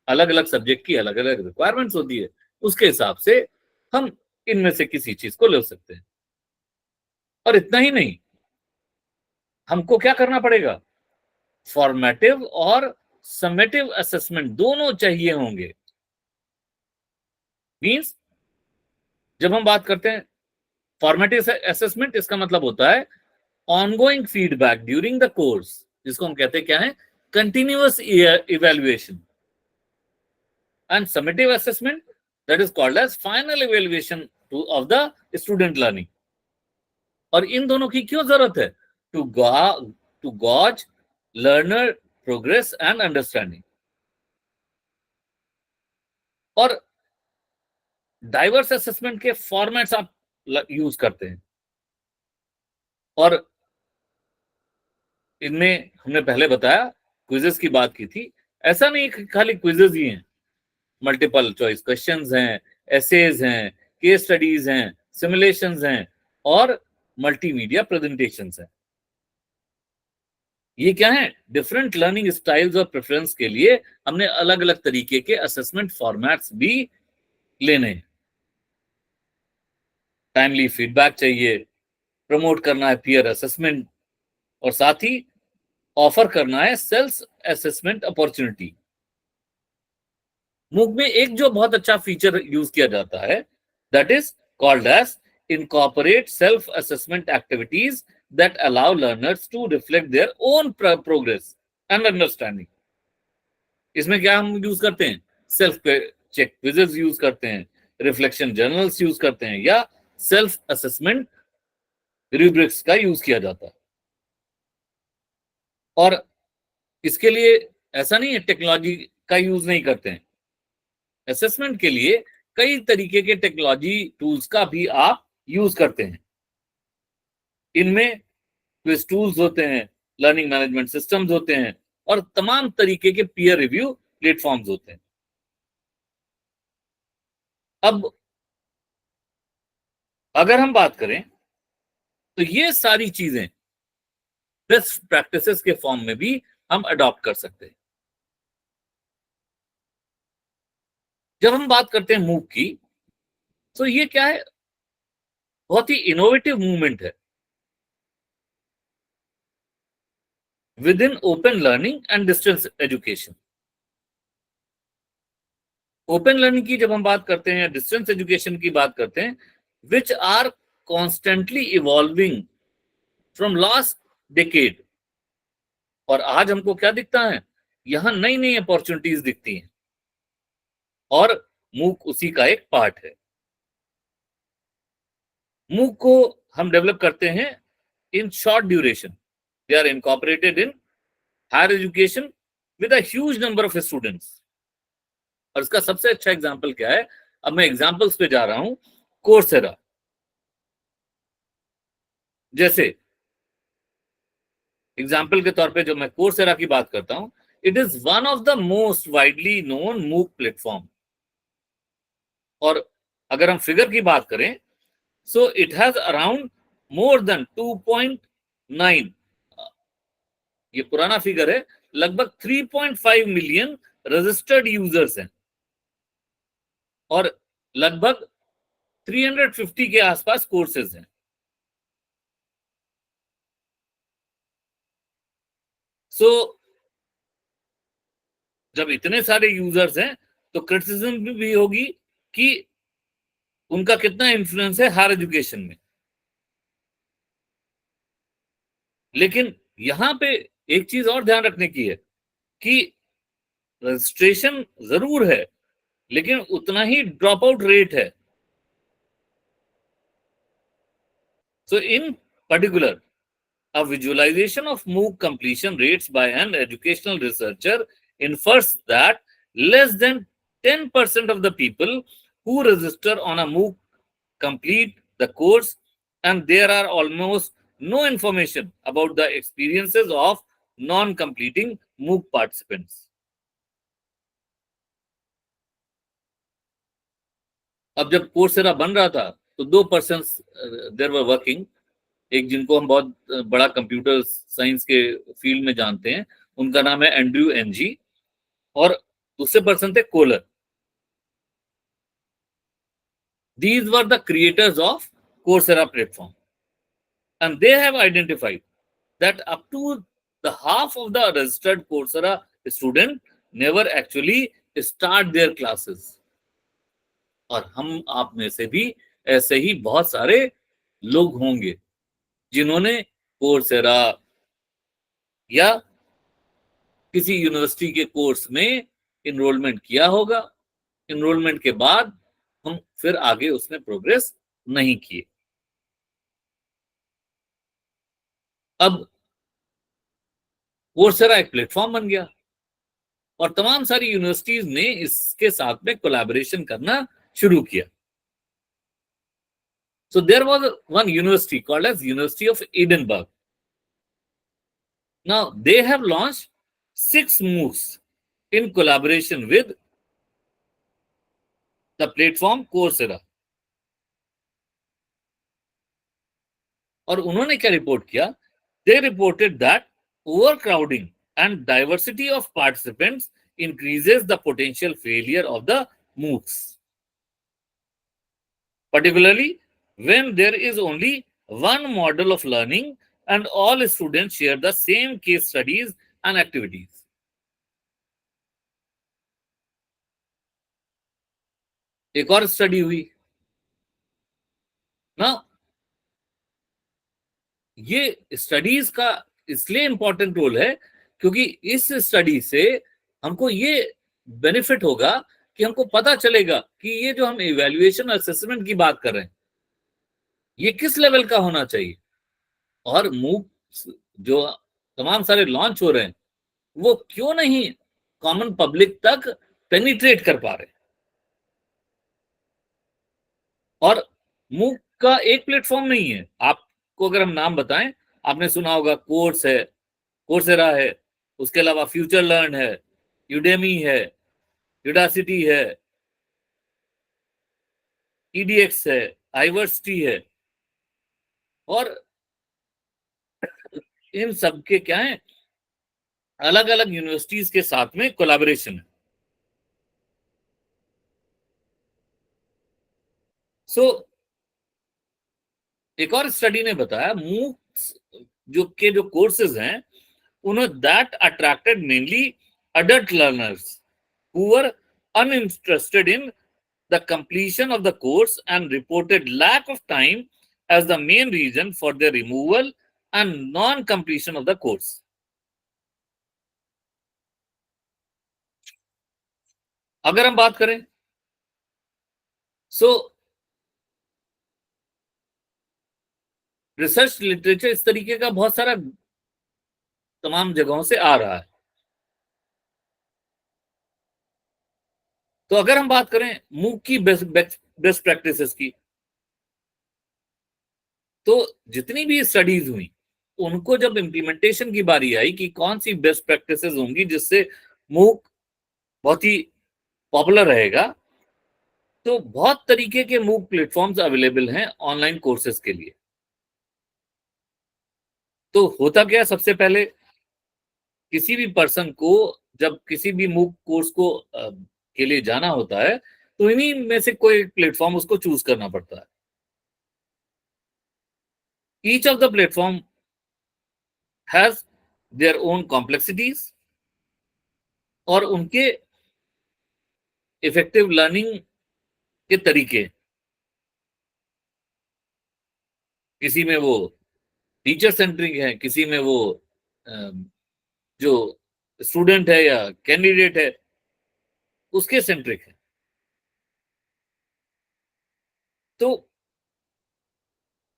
अलग अलग सब्जेक्ट की अलग अलग रिक्वायरमेंट्स होती है, उसके हिसाब से हम इनमें से किसी चीज को ले सकते हैं। और इतना ही नहीं, हमको क्या करना पड़ेगा? फॉर्मेटिव और समेटिव असेसमेंट दोनों चाहिए होंगे। मींस जब हम बात करते हैं फॉर्मेटिव असेसमेंट, इसका मतलब होता है ongoing feedback during the course, जिसको हम कहते हैं क्या है? Continuous evaluation. And summative assessment, that is called as final evaluation of the student learning. और इन दोनों की क्यों जरूरत है? To gauge learner progress and understanding. और डाइवर्स असेसमेंट के फॉर्मेट्स आप यूज करते हैं, और इनमें हमने पहले बताया, क्विजेस की बात की थी। ऐसा नहीं कि खाली क्विजेस ही हैं, मल्टीपल चॉइस क्वेश्चंस हैं, एसेज हैं, केस स्टडीज हैं, सिमुलेशंस हैं, और मल्टीमीडिया प्रेजेंटेशंस हैं। ये क्या है? डिफरेंट लर्निंग स्टाइल्स और प्रेफरेंस के लिए हमने अलग अलग तरीके के असेसमेंट फॉर्मेट्स भी लेने हैं। टाइमली फीडबैक चाहिए, प्रमोट करना है पीयर असेसमेंट, और साथ ही ऑफर करना है सेल्फ असेसमेंट अपॉर्चुनिटी। मूक में एक जो बहुत अच्छा फीचर यूज किया जाता है, that is called as incorporate self assessment activities that allow learners to reflect their own progress and understanding। इसमें क्या हम यूज करते हैं? सेल्फ चेक क्विजेस यूज करते हैं, रिफ्लेक्शन जर्नल्स यूज करते हैं, या सेल्फ असेसमेंट रूब्रिक्स का यूज किया जाता है। और इसके लिए ऐसा नहीं है टेक्नोलॉजी का यूज नहीं करते हैं। असेसमेंट के लिए कई तरीके के टेक्नोलॉजी टूल्स का भी आप यूज करते हैं। इनमें क्विज टूल्स होते हैं, लर्निंग मैनेजमेंट सिस्टम्स होते हैं, और तमाम तरीके के पीयर रिव्यू प्लेटफॉर्म्स होते हैं। अब अगर हम बात करें तो ये सारी चीजें बेस्ट प्रैक्टिसेस के फॉर्म में भी हम अडॉप्ट कर सकते हैं। जब हम बात करते हैं मूव की, तो ये क्या है? बहुत ही इनोवेटिव मूवमेंट है with in open learning and distance education. Open learning की जब हम बात करते हैं, डिस्टेंस एजुकेशन की बात करते हैं, which are constantly evolving from last decade. और आज हमको क्या दिखता है? यहां नई नई अपॉर्चुनिटीज दिखती हैं, और मूक उसी का एक पार्ट है। मूक को हम डेवलप करते हैं in short duration. They are incorporated in higher education, with a huge number of students. और इसका सबसे अच्छा एग्जांपल क्या है, अब मैं एग्जांपल्स पे जा रहा हूं। कोर्सेरा, जैसे एग्जाम्पल के तौर पे जब मैं कोर्सेरा की बात करता हूं, it is one of the most widely known मूक प्लेटफॉर्म। और अगर हम फिगर की बात करें, so it has around more than 2.9, ये पुराना फिगर है, लगभग 3.5 मिलियन रजिस्टर्ड यूजर्स हैं और लगभग 350 के आसपास कोर्सेज हैं। सो जब इतने सारे यूजर्स हैं तो क्रिटिसिज्म भी होगी कि उनका कितना इन्फ्लुएंस है हायर एजुकेशन में। लेकिन यहां पे एक चीज और ध्यान रखने की है कि रजिस्ट्रेशन जरूर है, लेकिन उतना ही ड्रॉप आउट रेट है। So in particular, a visualization of MOOC completion rates by an educational researcher infers that less than 10% of the people who register on a MOOC complete the course, and there are almost no information about the experiences of non-completing MOOC participants. अब जब Coursera बन रहा था तो 2% there were working. एक जिनको हम बहुत बड़ा कंप्यूटर साइंस के फील्ड में जानते हैं, उनका नाम है एंड्रयू एनजी, और दूसरे पर्सन थे collar. These were the creators of Coursera platform, and they have identified that up to the half of the registered Coursera student never actually start their classes. और हम आप में से भी ऐसे ही बहुत सारे लोग होंगे जिन्होंने कोर्सेरा या किसी यूनिवर्सिटी के कोर्स में इनरोलमेंट किया होगा। इनरोलमेंट के बाद हम फिर आगे उसमें प्रोग्रेस नहीं किए। अब कोर्सेरा एक प्लेटफॉर्म बन गया और तमाम सारी यूनिवर्सिटीज ने इसके साथ में कोलैबोरेशन करना शुरू किया। So there was one university called as University of Edinburgh. Now they have launched 6 MOOCs in collaboration with the platform Coursera. और उन्होंने क्या रिपोर्ट किया? They reported that overcrowding and diversity of participants increases the potential failure of the MOOCs, particularly when there is only one model of learning and all students share the same case studies and activities. एक और study हुई ना, ये studies का इसलिए important role है क्योंकि इस स्टडी से हमको ये बेनिफिट होगा कि हमको पता चलेगा कि ये जो हम इवैल्यूएशन असेसमेंट की बात कर रहे हैं ये किस लेवल का होना चाहिए, और मूक जो तमाम सारे लॉन्च हो रहे हैं वो क्यों नहीं कॉमन पब्लिक तक पेनिट्रेट कर पा रहे। और मूक का एक प्लेटफॉर्म नहीं है। आपको अगर हम नाम बताएं, आपने सुना होगा कोर्स है, कोर्सेरा है, उसके अलावा फ्यूचर लर्न है, यूडेमी है, यूडासिटी है, EDX है, आइवर्सिटी है, और इन सब के क्या है, अलग अलग यूनिवर्सिटीज के साथ में कोलैबोरेशन है। सो एक और स्टडी ने बताया मूक्स जो कोर्सेज हैं उन्होंने that attracted mainly adult learners who were uninterested in the completion of the course and reported lack of time as the main reason for their removal and non-completion of the course. अगर हम बात करें research literature इस तरीके का बहुत सारा तमाम जगहों से आ रहा है तो अगर हम बात करें मूक की बेस्ट प्रैक्टिसेस की, तो जितनी भी स्टडीज हुई उनको जब इम्प्लीमेंटेशन की बारी आई कि कौन सी बेस्ट प्रैक्टिसेस होंगी जिससे मूक बहुत ही पॉपुलर रहेगा, तो बहुत तरीके के मूक प्लेटफॉर्म्स अवेलेबल हैं ऑनलाइन कोर्सेज के लिए। तो होता क्या, सबसे पहले किसी भी पर्सन को जब किसी भी मूक कोर्स को के लिए जाना होता है तो इन्हीं में से कोई प्लेटफॉर्म उसको चूज करना पड़ता है। Each of the platform has their own complexities और उनके इफेक्टिव लर्निंग के तरीके, किसी में वो टीचर सेंट्रिक है, किसी में वो जो स्टूडेंट है या कैंडिडेट है उसके सेंट्रिक है। तो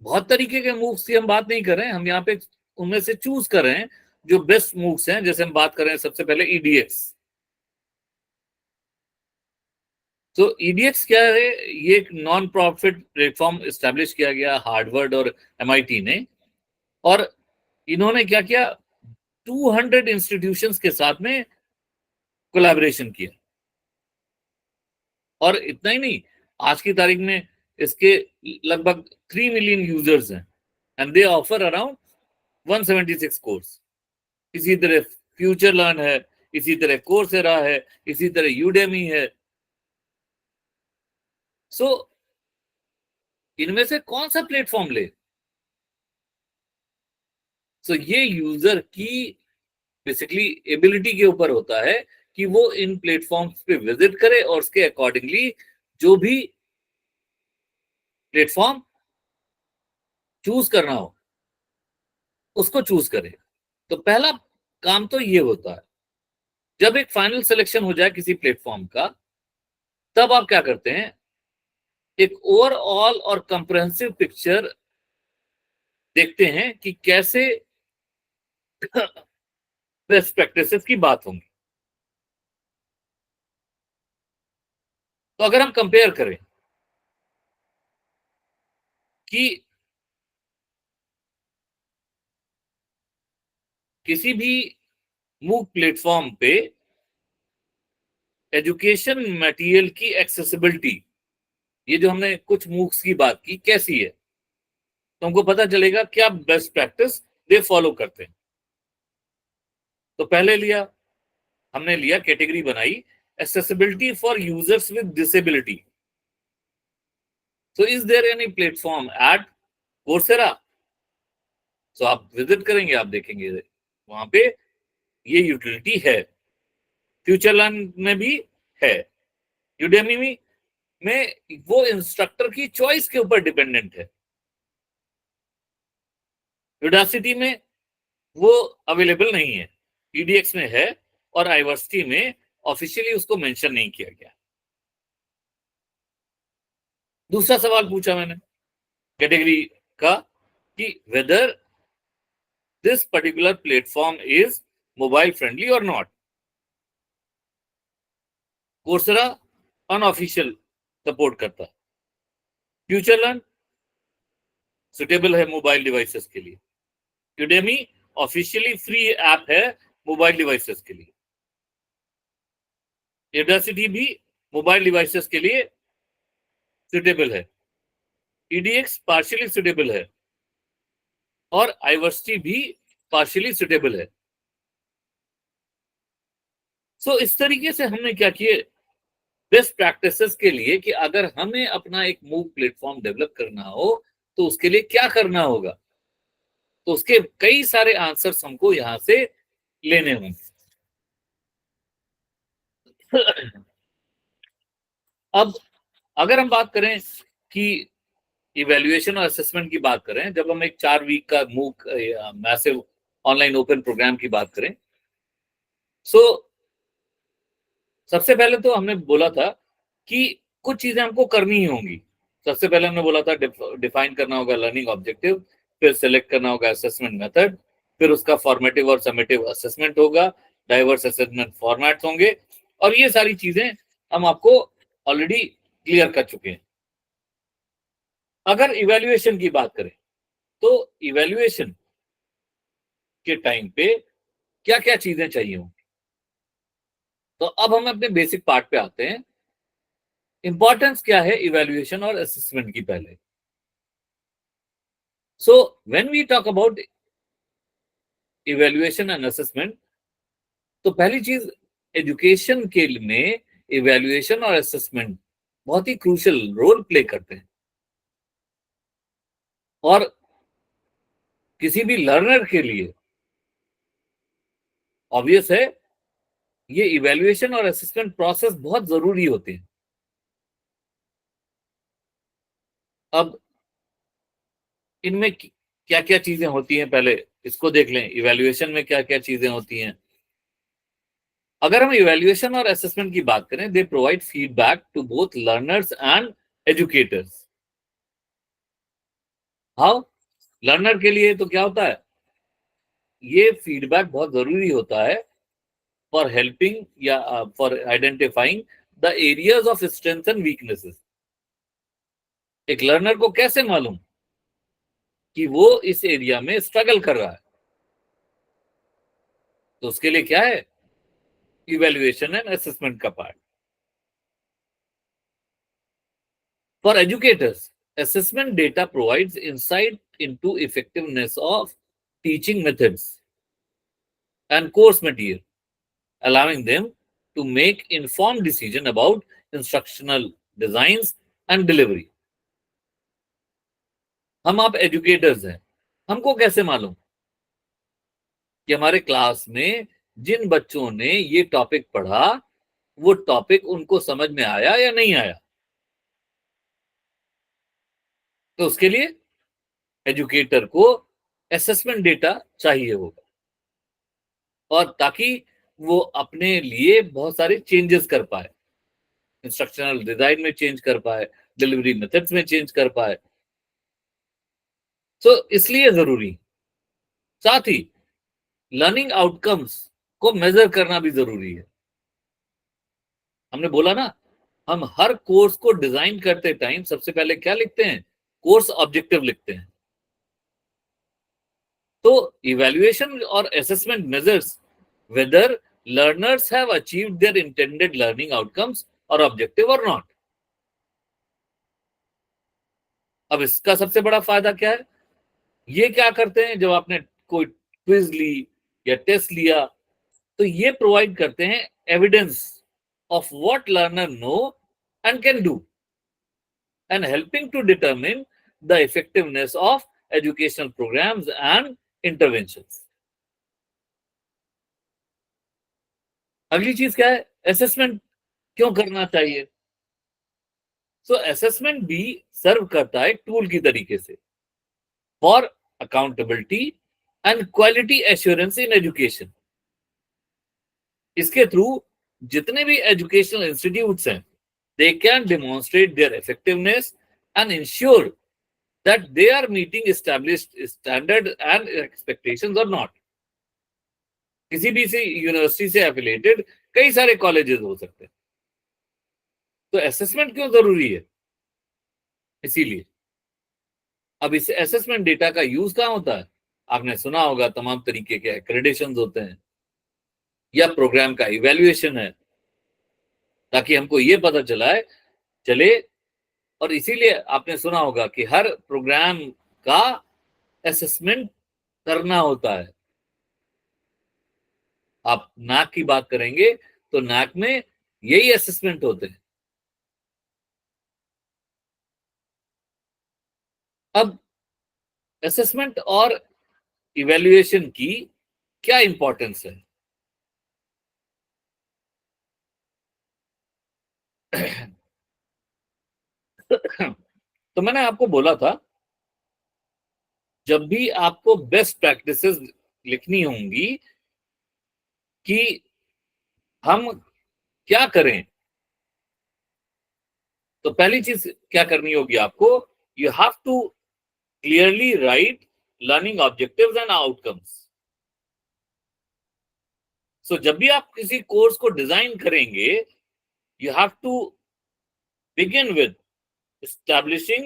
बहुत तरीके के मूव्स की हम बात नहीं कर रहे हैं, हम यहाँ पे उनमें से चूज कर रहे हैं जो बेस्ट मूव्स हैं। जैसे हम बात कर रहे हैं सबसे पहले EDX। तो EDX क्या है, ये एक नॉन प्रॉफिट प्लेटफॉर्म एस्टेब्लिश किया गया हार्वर्ड और MIT ने, और इन्होंने क्या किया, 200 इंस्टीट्यूशंस के साथ में कोलैबोरेशन किया। और इतना ही नहीं, आज की तारीख में इसके लगभग 3 मिलियन यूजर्स हैं and they offer around 176 course. इसी तरह फ्यूचर लर्न है, इसी तरह कोर्सेरा है, इसी तरह यूडेमी है। सो इनमें से कौन सा प्लेटफॉर्म ले? सो ये यूजर की बेसिकली एबिलिटी के ऊपर होता है कि वो इन प्लेटफॉर्म्स पे विजिट करे और उसके अकॉर्डिंगली जो भी प्लेटफॉर्म चूज करना हो उसको चूज करे। तो पहला काम तो ये होता है, जब एक फाइनल सिलेक्शन हो जाए किसी प्लेटफॉर्म का, तब आप क्या करते हैं, एक ओवरऑल और कंप्रेहेंसिव पिक्चर देखते हैं कि कैसे बेस्ट प्रैक्टिसेस की बात होंगी। तो अगर हम कंपेयर करें कि किसी भी मूक प्लेटफॉर्म पे एजुकेशन मटेरियल की एक्सेसिबिलिटी, ये जो हमने कुछ मूक्स की बात की, कैसी है, तो हमको पता चलेगा क्या बेस्ट प्रैक्टिस दे फॉलो करते हैं। तो पहले हमने लिया कैटेगरी बनाई, accessibility for users with disability. So is there any platform at Coursera? तो आप विजिट करेंगे, आप देखेंगे वहां पे ये यूटिलिटी है। फ्यूचर लर्न में भी है, यूडेमी में वो इंस्ट्रक्टर की चॉइस के ऊपर डिपेंडेंट है, यूडासिटी में वो अवेलेबल नहीं है, EDX में है और आइवर्सिटी में ऑफिशियली उसको मेंशन नहीं किया गया। दूसरा सवाल पूछा मैंने कैटेगरी का कि whether this particular platform is mobile friendly और नॉट। कोर्सेरा अनऑफिशियल सपोर्ट करता है, फ्यूचर लर्न सुटेबल है मोबाइल डिवाइसेस के लिए, यूडेमी ऑफिशियली फ्री ऐप है मोबाइल डिवाइसेस के लिए, यूडासिटी भी मोबाइल डिवाइसेस के लिए सुटेबल है, EDX पार्शियली सुटेबल है और आइवर्सिटी भी पार्शियली सुटेबल है। सो इस तरीके से हमने क्या किए, बेस्ट प्रैक्टिसेस के लिए कि अगर हमें अपना एक मूक प्लेटफॉर्म डेवलप करना हो तो उसके लिए क्या करना होगा, तो उसके कई सारे आंसर्स हमको यहां से लेने होंगे। अब अगर हम बात करें कि इवैल्यूएशन और असेसमेंट की बात करें, जब हम एक 4 वीक का मूक मैसिव ऑनलाइन ओपन प्रोग्राम की बात करें, सो सबसे पहले तो हमने बोला था कि कुछ चीजें हमको करनी ही होंगी। सबसे पहले हमने बोला था डिफाइन करना होगा लर्निंग ऑब्जेक्टिव, फिर सिलेक्ट करना होगा असेसमेंट मेथड, फिर उसका फॉर्मेटिव और समेटिव असेसमेंट होगा, डाइवर्स असेसमेंट फॉर्मेट्स होंगे, और ये सारी चीजें हम आपको ऑलरेडी क्लियर कर चुके हैं। अगर इवैल्यूएशन की बात करें तो इवैल्यूएशन के टाइम पे क्या क्या चीजें चाहिए होंगी। तो अब हम अपने बेसिक पार्ट पे आते हैं। इंपॉर्टेंस क्या है इवैल्यूएशन और असेसमेंट की पहले। So when we talk about evaluation and assessment, तो पहली चीज एजुकेशन के में इवैल्यूएशन और असेसमेंट बहुत ही क्रूशियल रोल प्ले करते हैं। और किसी भी लर्नर के लिए ऑब्वियस है ये इवैल्यूएशन और असेसमेंट प्रोसेस बहुत जरूरी होते हैं। अब इनमें क्या क्या चीजें होती हैं पहले इसको देख लें। इवैल्यूएशन में क्या क्या चीजें होती हैं। अगर हम इवैल्यूएशन और असेसमेंट की बात करें, they provide feedback to both learners and educators. How? Learner के लिए तो क्या होता है, ये फीडबैक बहुत जरूरी होता है फॉर हेल्पिंग या for identifying the areas of strength and weaknesses. एक लर्नर को कैसे मालूम कि वो इस एरिया में स्ट्रगल कर रहा है, तो उसके लिए क्या है, इवैल्यूएशन एंड असेसमेंट का part. For educators, assessment data provides insight into effectiveness of teaching methods and course material, allowing them to make informed decision about instructional designs and delivery. हम आप एजुकेटर्स हैं, हमको कैसे मालूम कि हमारे क्लास में जिन बच्चों ने ये टॉपिक पढ़ा वो टॉपिक उनको समझ में आया या नहीं आया। तो उसके लिए एजुकेटर को असेसमेंट डेटा चाहिए होगा, और ताकि वो अपने लिए बहुत सारे चेंजेस कर पाए, इंस्ट्रक्शनल डिजाइन में चेंज कर पाए, डिलीवरी मेथड्स में चेंज कर पाए। तो इसलिए जरूरी, साथ ही लर्निंग आउटकम्स को मेजर करना भी जरूरी है। हमने बोला ना, हम हर कोर्स को डिजाइन करते टाइम सबसे पहले क्या लिखते हैं, कोर्स ऑब्जेक्टिव लिखते हैं। तो इवैल्यूएशन और assessment measures whether learners have achieved their intended learning outcomes or objective or not. अब इसका सबसे बड़ा फायदा क्या है, ये क्या करते हैं, जब आपने कोई क्विज ली या टेस्ट लिया तो ये प्रोवाइड करते हैं evidence of what learner know and can do and helping to determine the effectiveness of educational programs and interventions. अगली चीज क्या है, असेसमेंट क्यों करना चाहिए। सो असेसमेंट भी सर्व करता है टूल की तरीके से for accountability and quality assurance in education. इसके थ्रू जितने भी एजुकेशनल इंस्टीट्यूट्स हैं, they can demonstrate their effectiveness and ensure that they are meeting established standard and expectations और नॉट। किसी भी यूनिवर्सिटी से एफिलिएटेड कई सारे कॉलेजेस हो सकते हैं। तो असेसमेंट क्यों जरूरी है, इसीलिए। अब इस असेसमेंट डेटा का यूज कहाँ होता है, आपने सुना होगा तमाम तरीके के एक्रेडिटेशंस होते हैं या प्रोग्राम का इवैल्यूएशन है, ताकि हमको ये पता चले। और इसीलिए आपने सुना होगा कि हर प्रोग्राम का असेसमेंट करना होता है। आप नाक की बात करेंगे तो नाक में यही असेसमेंट होते हैं। अब असेसमेंट और इवैल्यूएशन की क्या इंपॉर्टेंस है। तो मैंने आपको बोला था, जब भी आपको बेस्ट प्रैक्टिसेस लिखनी होंगी कि हम क्या करें, तो पहली चीज क्या करनी होगी आपको, you have to clearly write learning objectives and outcomes. So जब भी आप किसी कोर्स को डिजाइन करेंगे you have to begin with establishing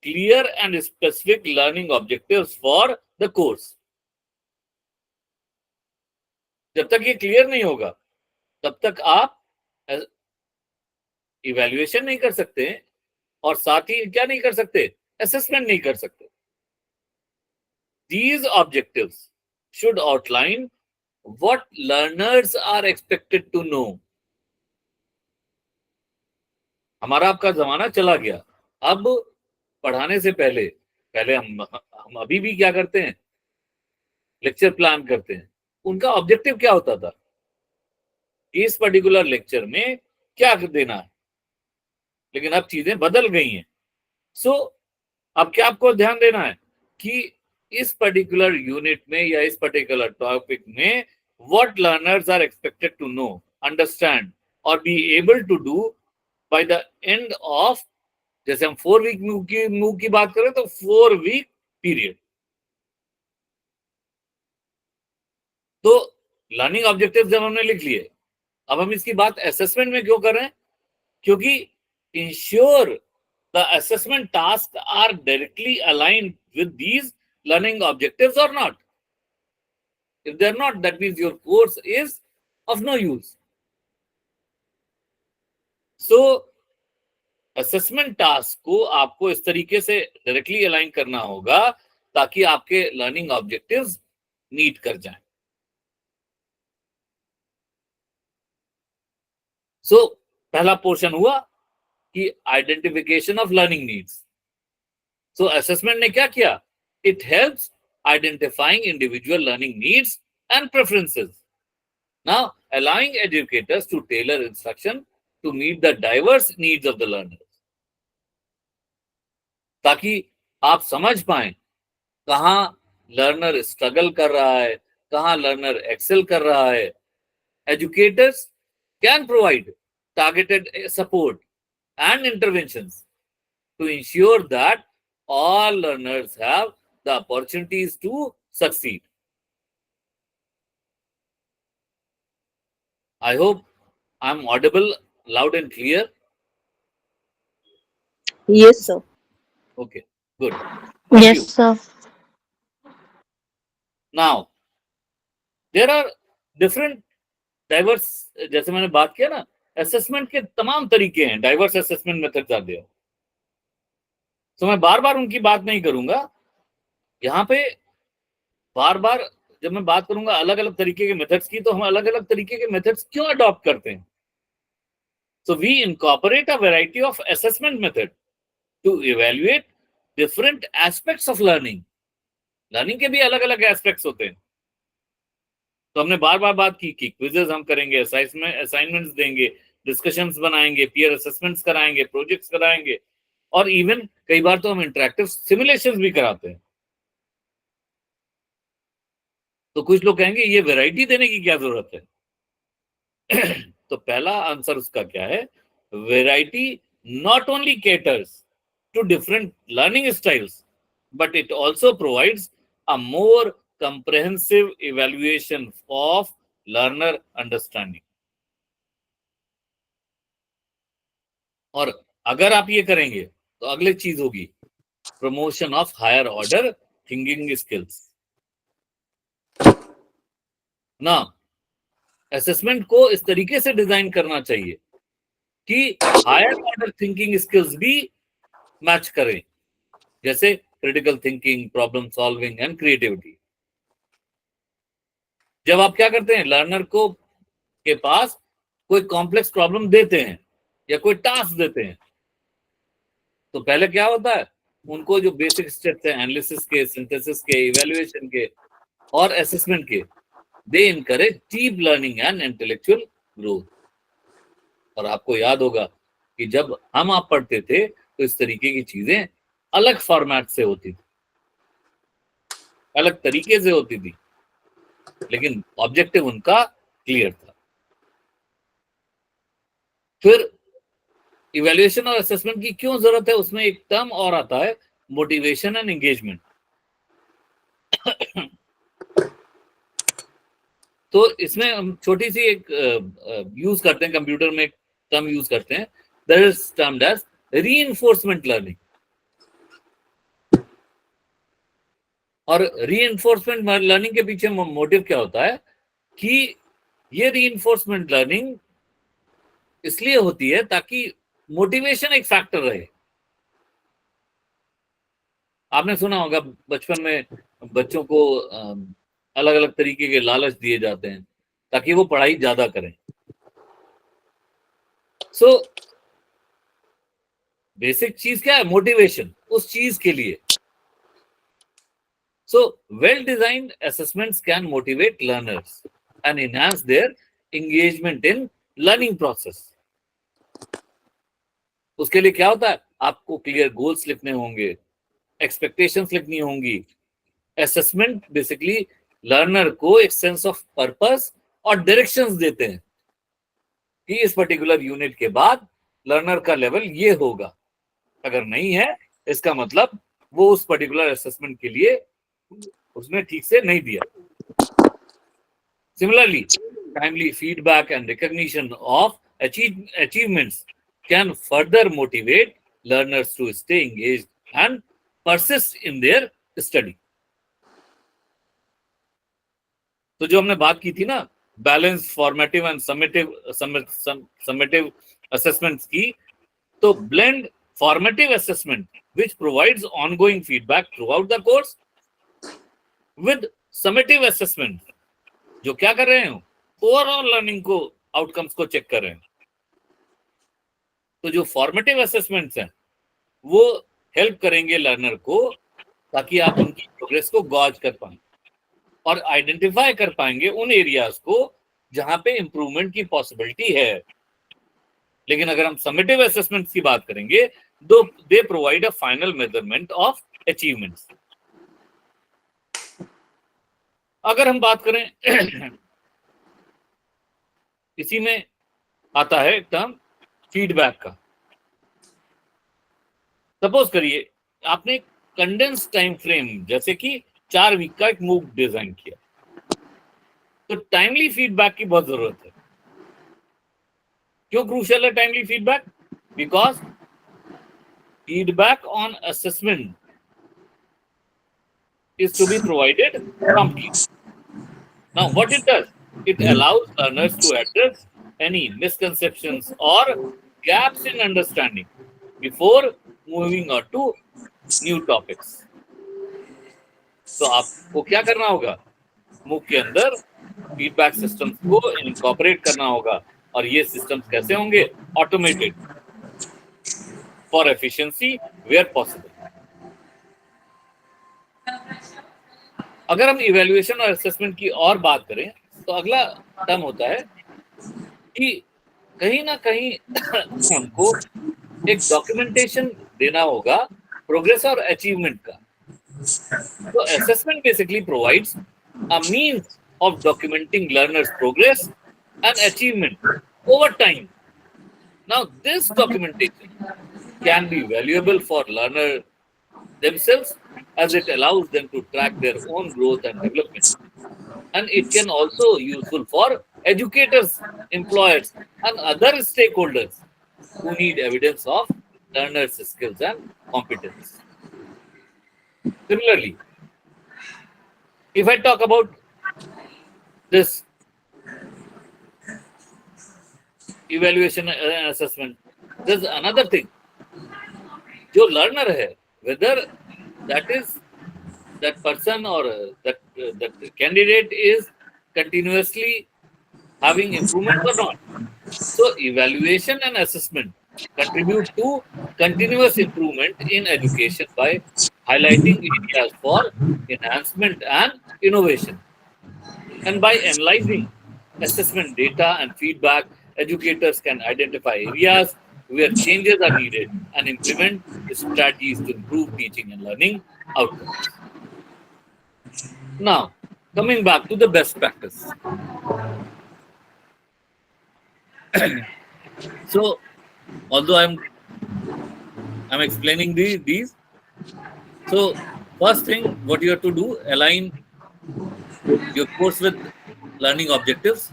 clear and specific learning objectives for the course. जब तक ये क्लियर नहीं होगा तब तक आप इवैल्यूएशन नहीं कर सकते और साथ ही क्या नहीं कर सकते, असेसमेंट नहीं कर सकते. These objectives should outline what learners are expected to know. हमारा आपका जमाना चला गया. अब पढ़ाने से पहले हम अभी भी क्या करते हैं, लेक्चर प्लान करते हैं. उनका ऑब्जेक्टिव क्या होता था, इस पर्टिकुलर लेक्चर में क्या देना है. लेकिन अब चीजें बदल गई हैं. सो अब क्या आपको ध्यान देना है कि इस पर्टिकुलर यूनिट में या इस पर्टिकुलर टॉपिक में what learners are expected to know, understand और be able to do by the end of, जैसे हम 4 वीक मूव की बात करें तो 4 वीक पीरियड. तो लर्निंग ऑब्जेक्टिव जब हमने लिख लिए, अब हम इसकी बात असेसमेंट में क्यों कर रहे हैं, क्योंकि ensure the assessment task are directly aligned with these learning objectives or not. If they're not, that means your course is of no use. So assessment task को आपको इस तरीके से डायरेक्टली अलाइन करना होगा ताकि आपके लर्निंग ऑब्जेक्टिव्स मीट कर जाएं. सो पहला पोर्शन हुआ कि identification of learning needs. So assessment ने क्या किया, it helps identifying individual learning needs and preferences. Now, allowing educators to tailor instruction to meet the diverse needs of the learners. ताकि आप समझ पाएं कहां लर्नर स्ट्रगल कर रहा है, कहां लर्नर एक्सेल कर रहा है. Educators can provide targeted support and interventions to ensure that all learners have the opportunities to succeed. I hope I'm audible, loud and clear. Yes, sir. Okay, good. Thank Yes, you. sir. Now, there are different diverse, जैसे मैंने बात किया ना, assessment के तमाम तरीके हैं, diverse assessment methods are there. तो मैं बार बार उनकी बात नहीं करूंगा. यहाँ पे बार बार जब मैं बात करूंगा अलग अलग तरीके के मेथड्स की, तो हम अलग अलग तरीके के मेथड्स क्यों अडॉप्ट करते हैं. So we incorporate a variety of assessment method to evaluate different aspects of learning. Learning के भी अलग अलग एस्पेक्ट्स होते हैं. तो हमने बार बार बात की कि क्विजेस हम करेंगे, असाइनमेंट्स देंगे, डिस्कशंस बनाएंगे, पीयर असेसमेंट्स कराएंगे, प्रोजेक्ट्स कराएंगे, और इवन कई बार तो हम इंटरैक्टिव सिमुलेशंस भी कराते हैं. तो कुछ लोग कहेंगे ये वैरायटी देने की क्या जरूरत है. तो पहला आंसर उसका क्या है, variety not only caters to different learning styles but it also provides a more comprehensive evaluation of learner understanding. और अगर आप ये करेंगे तो अगली चीज होगी promotion of higher order thinking skills. ना असेसमेंट को इस तरीके से डिजाइन करना चाहिए कि हायर ऑर्डर थिंकिंग स्किल्स भी मैच करें, जैसे critical thinking, problem solving and creativity. जब आप क्या करते हैं, लर्नर को के पास कोई कॉम्प्लेक्स प्रॉब्लम देते हैं या कोई टास्क देते हैं, तो पहले क्या होता है, उनको जो बेसिक स्टेप्स हैं एनालिसिस के, सिंथेसिस के, इवैल्यूएशन के और असेसमेंट के, they encourage deep learning and intellectual growth. और आपको याद होगा कि जब हम आप पढ़ते थे तो इस तरीके की चीजें अलग फॉर्मेट से होती थी, अलग तरीके से होती थी, लेकिन ऑब्जेक्टिव उनका क्लियर था. फिर इवैल्यूएशन और असेसमेंट की क्यों जरूरत है, उसमें एक टर्म और आता है, मोटिवेशन एंड एंगेजमेंट. तो इसमें हम छोटी सी एक यूज करते हैं कंप्यूटर में टर्म यूज करते हैं, that is termed as reinforcement learning. और रीइंफोर्समेंट लर्निंग के पीछे मोटिव क्या होता है कि ये रीइंफोर्समेंट लर्निंग इसलिए होती है ताकि मोटिवेशन एक फैक्टर रहे। आपने सुना होगा बचपन में बच्चों को अलग अलग तरीके के लालच दिए जाते हैं ताकि वो पढ़ाई ज्यादा करें। सो बेसिक चीज क्या है? मोटिवेशन उस चीज के लिए। So, well-designed assessments can motivate learners and enhance their engagement in learning process. उसके लिए क्या होता है? आपको क्लियर गोल्स लिखने होंगे, एक्सपेक्टेशंस लिखनी होंगी। असेसमेंट बेसिकली लर्नर को एक सेंस ऑफ पर्पस और डायरेक्शंस देते हैं कि इस पर्टिकुलर यूनिट के बाद लर्नर का लेवल ये होगा। अगर नहीं है, इसका मतलब वो उस पर्टिकुलर असेसमेंट के लिए उसने ठीक से नहीं दिया। Similarly, timely feedback and recognition of achievements can further motivate learners to stay engaged and persist in their study. तो जो हमने बात की थी ना balance formative and summative assessments की, तो blend formative assessment which provides ongoing feedback throughout the course with summative assessment जो क्या कर रहे हैं, ओवरऑल लर्निंग को आउटकम्स को चेक कर रहे हैं। तो जो फॉर्मेटिव असेसमेंट्स हैं वो हेल्प करेंगे लर्नर को ताकि आप उनकी प्रोग्रेस को गॉज कर पाएं और आइडेंटिफाई कर पाएंगे उन एरियाज को जहां पे इंप्रूवमेंट की पॉसिबिलिटी है। लेकिन अगर हम समेटिव असेसमेंट्स की बात करेंगे तो they provide a final measurement of achievements. अगर हम बात करें इसी में आता है टर्म फीडबैक का। सपोज करिए आपने कंडेंस टाइम फ्रेम जैसे कि 4 वीक का एक मूव डिजाइन किया, तो टाइमली फीडबैक की बहुत जरूरत है। क्यों क्रूशियल है timely feedback? Because feedback on assessment is to be provided promptly. Now, what it does, it allows learners to address any misconceptions or gaps in understanding before moving on to new topics. तो आपको क्या करना होगा? Move के अंदर feedback systems को incorporate करना होगा, और ये सिस्टम्स कैसे होंगे? Automated for efficiency where possible. अगर हम इवैल्यूएशन और असेसमेंट की और बात करें तो अगला टर्म होता है कि कहीं ना कहीं हमको एक डॉक्यूमेंटेशन देना होगा प्रोग्रेस और अचीवमेंट का। तो assessment basically provides a means of documenting learners' progress and achievement over time. Now, this documentation can be valuable for learners themselves as it allows them to track their own growth and development. And it can also be useful for educators, employers, and other stakeholders who need evidence of learners' skills and competence. Similarly, if I talk about this evaluation and assessment, there's another thing. जो learner है, whether that person or that candidate is continuously having improvement or not. So evaluation and assessment contribute to continuous improvement in education by highlighting areas for enhancement and innovation. And by analyzing assessment data and feedback, educators can identify areas where changes are needed and implement strategies to improve teaching and learning outcomes. Now, coming back to the best practice. So, although I'm explaining these, so first thing, what you have to do, align your course with learning objectives,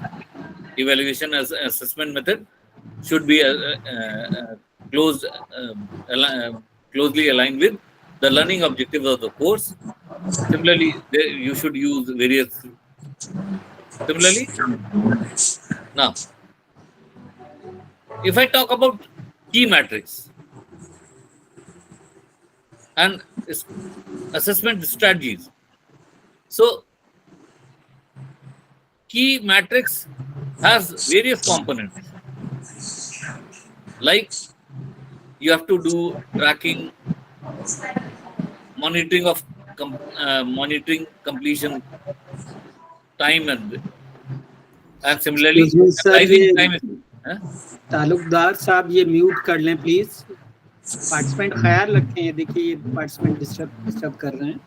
evaluation as assessment method. should be closely aligned with the learning objectives of the course. Similarly, you should use various. Similarly, now, if I talk about key metrics and assessment strategies, so key matrix has various components. Like you have to do tracking, monitoring of monitoring completion time and similarly Excuse me, sir, analyzing ये time. Talukdar साहब ये mute कर लें please, participant ख्याल रखें, ये देखिए participant disturb कर रहे हैं.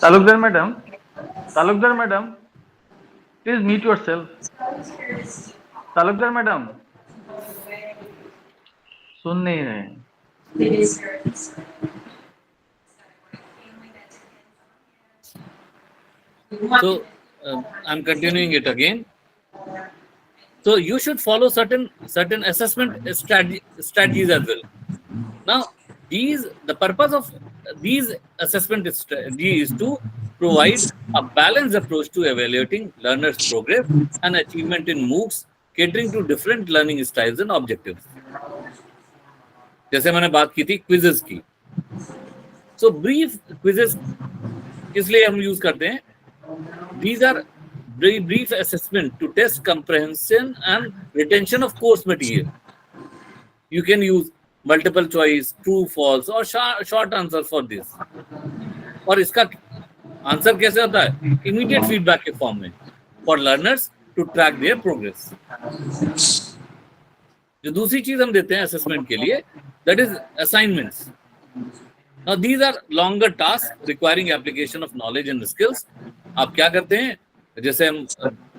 Talukdar madam please mute yourself. Talukdar madam सुन नहीं रहे हैं. So I'm continuing it again. So you should follow certain assessment strategies as well. Now, the purpose of these assessment strategies is to provide a balanced approach to evaluating learners' progress and achievement in MOOCs, catering to different learning styles and objectives. जैसे मैंने बात की थी quizzes की. So brief quizzes किस लिए हम use करते हैं? These are very brief assessment to test comprehension and retention of course material. You can use multiple choice, true, false or short answer for this. और इसका आंसर कैसे होता है? Immediate feedback के फॉर्म में for learners to track their progress. जो दूसरी चीज हम देते हैं असेसमेंट के लिए, that is assignments. Now these are longer tasks requiring application of knowledge and skills. आप क्या करते हैं? जैसे हम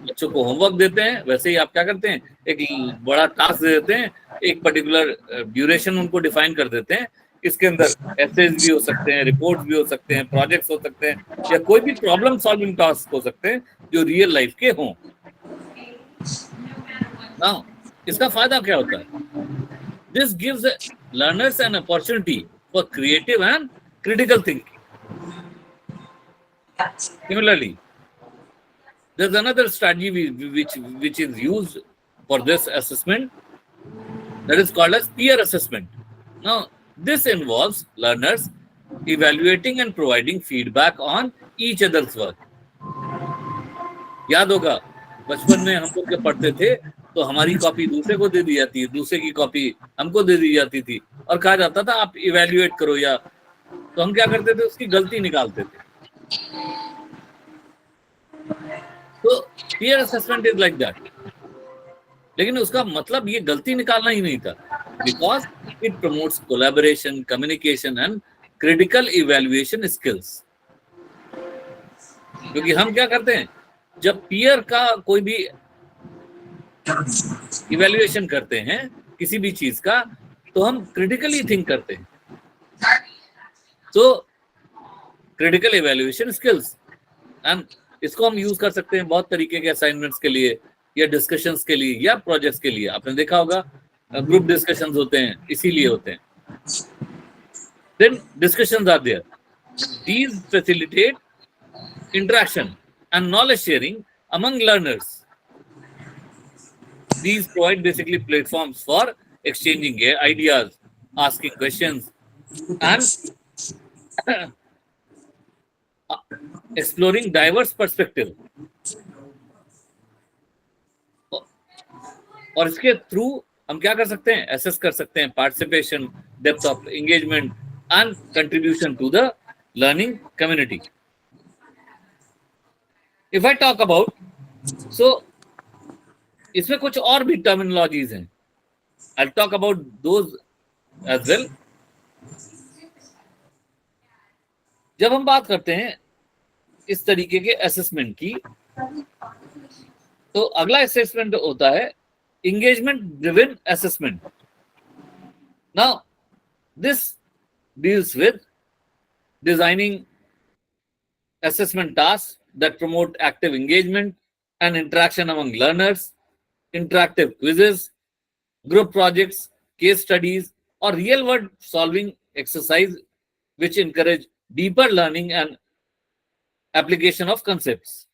बच्चों को होमवर्क देते हैं, वैसे ही आप क्या करते हैं? एक बड़ा टास्क दे देते हैं, एक पर्टिकुलर ड्यूरेशन उनको डिफाइन कर देते हैं. इसके अंदर एसेज भी हो सकते हैं, रिपोर्ट्स भी हो सकते हैं, प्रोजेक्ट्स हो सकते हैं, या कोई भी प्रॉब्लम सॉल्विंग टास्क हो सकते हैं जो रियल लाइफ के हों. Now, इसका फायदा क्या होता है? This gives learners an opportunity for creative and critical thinking. Similarly, there's another strategy which is used for this assessment, that is called as peer assessment. Now, this involves learners evaluating and providing feedback on each other's work. याद होगा बचपन में हम लोग जब पढ़ते थे तो हमारी कॉपी दूसरे को दे दी जाती है, दूसरे की कॉपी हमको दे दी जाती थी और कहा जाता था आप इवैल्यूएट करो, या तो हम क्या करते थे? उसकी गलती निकालते थे. तो peer assessment is like that. लेकिन उसका मतलब ये गलती निकालना ही नहीं था, because it promotes collaboration, communication and critical evaluation skills. क्योंकि हम क्या करते हैं, जब पीयर का कोई भी इवैल्यूएशन करते हैं किसी भी चीज का, तो हम क्रिटिकली थिंक करते हैं. तो क्रिटिकल इवैल्यूएशन स्किल्स, एंड इसको हम यूज कर सकते हैं बहुत तरीके के असाइनमेंट्स के लिए, या डिस्कशंस के लिए, या प्रोजेक्ट्स के लिए. आपने देखा होगा ग्रुप डिस्कशंस होते हैं, इसीलिए होते हैं. Then discussions are there. These facilitate interaction and knowledge sharing among learners. These provide basically platforms for exchanging ideas, asking questions, and exploring diverse perspective. और इसके थ्रू हम क्या कर सकते हैं? एसेस कर सकते हैं participation, depth of engagement and contribution to the learning community. If I talk about, so इसमें कुछ और भी टर्मिनोलॉजीज हैं. I'll talk about those as well. जब हम बात करते हैं इस तरीके के असेसमेंट की, तो अगला असेसमेंट होता है engagement driven assessment. Now, this deals with designing assessment tasks that promote active engagement and interaction among learners, interactive quizzes, group projects, case studies, or real world solving exercise which encourage deeper learning and application of concepts.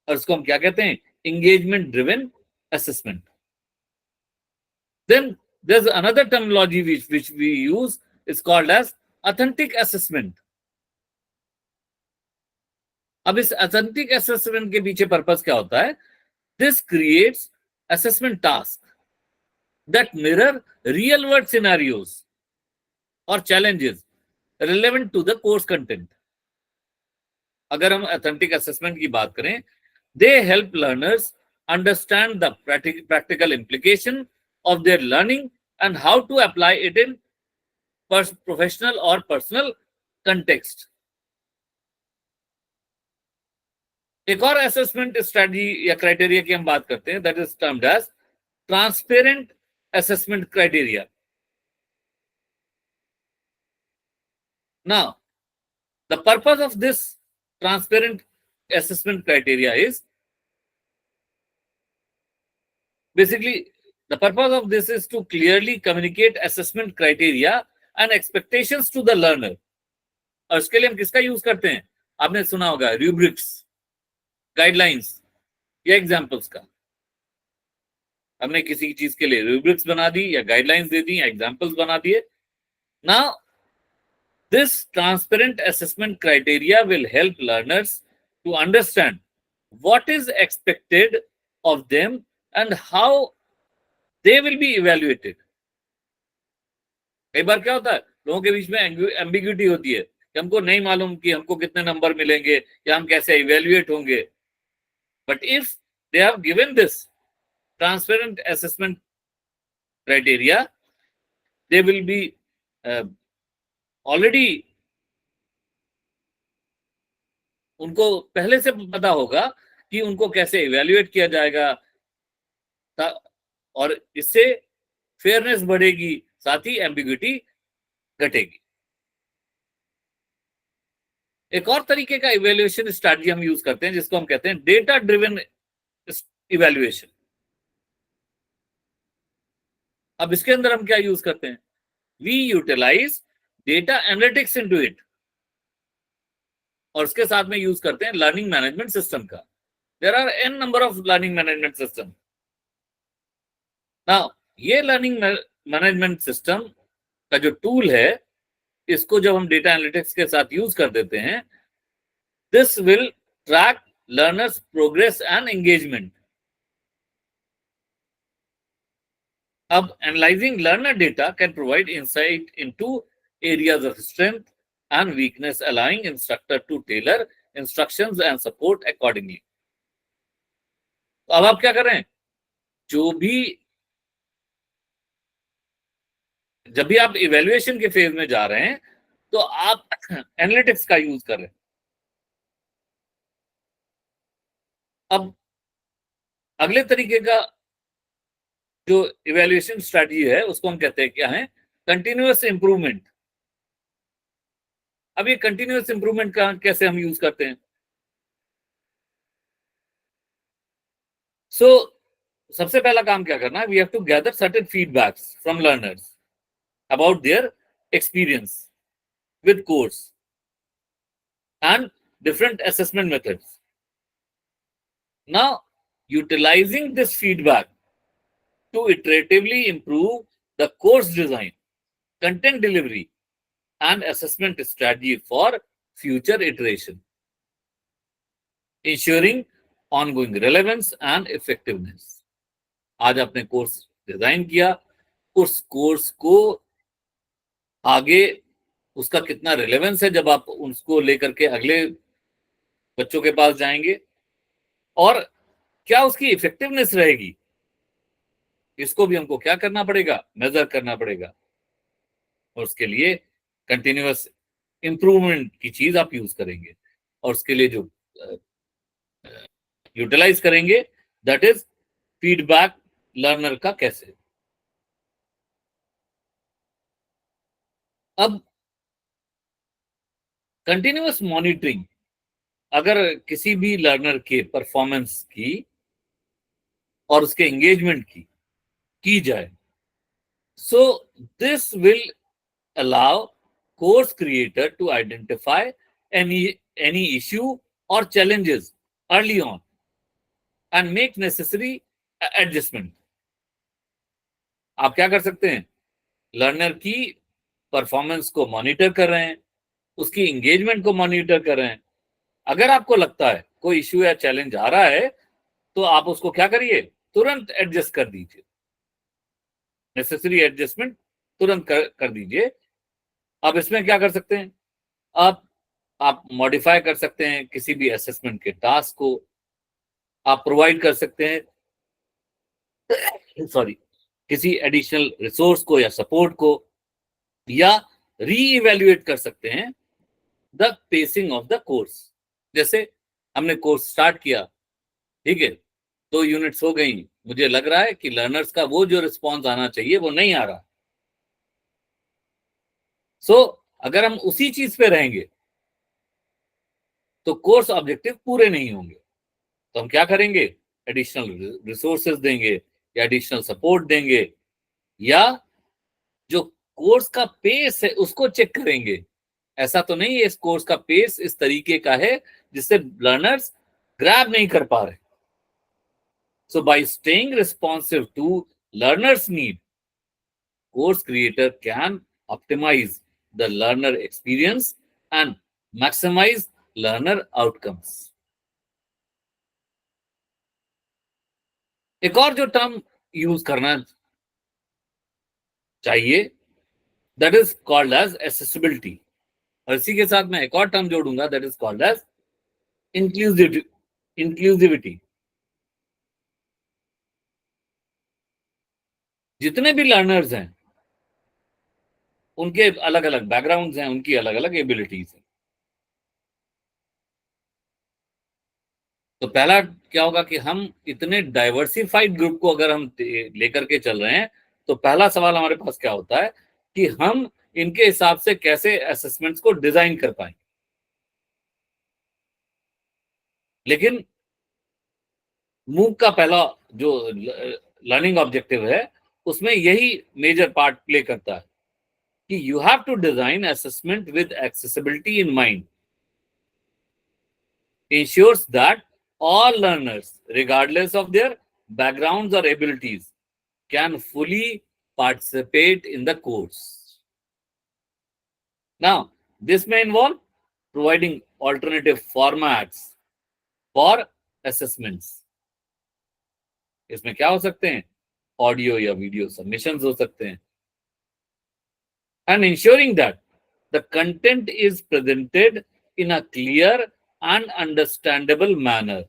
और इसको हम क्या कहते हैं? Engagement driven assessment. Then there's another terminology which we use, is called as authentic assessment. अब इस authentic assessment के पीछे पर्पस क्या होता है? This creates assessment tasks that mirror real world scenarios or challenges relevant to the course content. अगर हम authentic assessment की बात करें, they help learners understand the practical implication of their learning and how to apply it in professional or personal context. एक और assessment strategy या criteria की हम बात करते हैं, that is termed as transparent assessment criteria. Now the purpose of this transparent assessment criteria is basically, the purpose of this is to clearly communicate assessment criteria and expectations to the learner. और इसके लिए हम किसका use करते हैं? आपने सुना होगा rubrics, गाइडलाइंस या एग्जाम्पल्स का. हमने किसी चीज के लिए rubrics बना दी या गाइडलाइंस दे दी या एग्जाम्पल्स बना दिए. Now this transparent assessment criteria will help learners to understand what is expected of them and how they will be evaluated. कई बार क्या होता है, लोगों के बीच में एम्बिग्यूटी होती है कि हमको नहीं मालूम कि हमको कितने नंबर मिलेंगे या हम कैसे इवेल्युएट होंगे. But if they have given this transparent assessment criteria, they will be already, उनको पहले से पता होगा कि उनको कैसे इवैल्यूएट किया जाएगा और इससे फेयरनेस बढ़ेगी, साथ ही एम्बिग्यूटी घटेगी. एक और तरीके का इवैल्यूएशन स्ट्रेटजी हम यूज करते हैं जिसको हम कहते हैं डेटा ड्रिवन इवैल्यूएशन. अब इसके अंदर हम क्या यूज करते हैं? We utilize data analytics into it और उसके साथ में यूज करते हैं लर्निंग मैनेजमेंट सिस्टम का. There are an number of learning management system. Now ये लर्निंग मैनेजमेंट सिस्टम का जो टूल है, इसको जब हम डेटा एनालिटिक्स के साथ यूज कर देते हैं, this will track learners progress and engagement. अब analyzing learner data can provide insight into areas of strength and weakness, allowing instructor to tailor instructions and support accordingly. तो अब आप क्या कर रहे हैं? जब भी आप इवैल्यूएशन के फेज में जा रहे हैं तो आप एनालिटिक्स का यूज कर रहे हैं. अब अगले तरीके का जो इवैल्यूएशन स्ट्रेटजी है उसको हम कहते हैं क्या है? Continuous improvement. अब ये कंटिन्यूअस इंप्रूवमेंट का कैसे हम यूज करते हैं? सबसे पहला काम क्या करना है? We have to gather certain feedbacks from learners about their experience with course and different assessment methods. Now utilizing this feedback to iteratively improve the course design, content delivery and assessment strategy for future iteration, ensuring ongoing relevance and effectiveness. आज आपने course design किया, उस course को आगे उसका कितना relevance है जब आप उसको लेकर के अगले बच्चों के पास जाएंगे, और क्या उसकी इफेक्टिवनेस रहेगी, इसको भी हमको क्या करना पड़ेगा? मेजर करना पड़ेगा. और उसके लिए कंटिन्यूअस इंप्रूवमेंट की चीज आप यूज करेंगे और उसके लिए जो यूटिलाइज करेंगे दैट इज फीडबैक लर्नर का. कैसे? अब कंटिन्यूअस मॉनिटरिंग अगर किसी भी लर्नर के परफॉर्मेंस की और उसके एंगेजमेंट की की जाए. So this will allow course creator to identify any issue or challenges early on and make necessary adjustment. आप क्या कर सकते हैं, लर्नर की परफॉर्मेंस को मॉनिटर कर रहे हैं, उसकी एंगेजमेंट को मॉनिटर कर रहे हैं. अगर आपको लगता है कोई इश्यू या चैलेंज आ रहा है तो आप उसको क्या करिए, तुरंत एडजस्ट कर दीजिए, नेसेसरी एडजस्टमेंट तुरंत कर दीजिए. अब इसमें क्या कर सकते हैं, आप मॉडिफाई कर सकते हैं किसी भी असेसमेंट के टास्क को, आप प्रोवाइड कर सकते हैं किसी एडिशनल रिसोर्स को या सपोर्ट को, या रीइवैल्यूएट कर सकते हैं the pacing of the course. जैसे हमने कोर्स स्टार्ट किया, ठीक है, 2 यूनिट्स हो गई, मुझे लग रहा है कि लर्नर्स का वो जो रिस्पॉन्स आना चाहिए वो नहीं आ रहा. सो अगर हम उसी चीज पे रहेंगे तो कोर्स ऑब्जेक्टिव पूरे नहीं होंगे. तो हम क्या करेंगे, एडिशनल रिसोर्सेज देंगे या एडिशनल सपोर्ट देंगे, या जो कोर्स का पेस है उसको चेक करेंगे. ऐसा तो नहीं है इस कोर्स का पेस इस तरीके का है जिससे लर्नर्स ग्रैब नहीं कर पा रहे. So by staying responsive to learners need, course creator can optimize the learner experience and maximize learner outcomes. एक और जो टर्म यूज करना चाहिए, that is called as accessibility. और इसी के साथ मैं एक और टर्म जोड़ूंगा, that is called as inclusivity. जितने भी लर्नर्स हैं उनके अलग अलग बैकग्राउंड्स हैं, उनकी अलग अलग एबिलिटीज हैं. तो पहला क्या होगा कि हम इतने डाइवर्सिफाइड ग्रुप को अगर हम लेकर के चल रहे हैं तो पहला सवाल हमारे पास क्या होता है कि हम इनके हिसाब से कैसे असेसमेंट्स को डिजाइन कर पाएंगे. लेकिन मूव का पहला जो लर्निंग ऑब्जेक्टिव है उसमें यही मेजर पार्ट प्ले करता है कि you have to design assessment with accessibility in mind. Ensures that all learners, regardless of their backgrounds or abilities, can fully participate in the course. Now, this may involve providing alternative formats for assessments. इसमें क्या हो सकते हैं, audio या video submissions हो सकते हैं, and ensuring that the content is presented in a clear and understandable manner.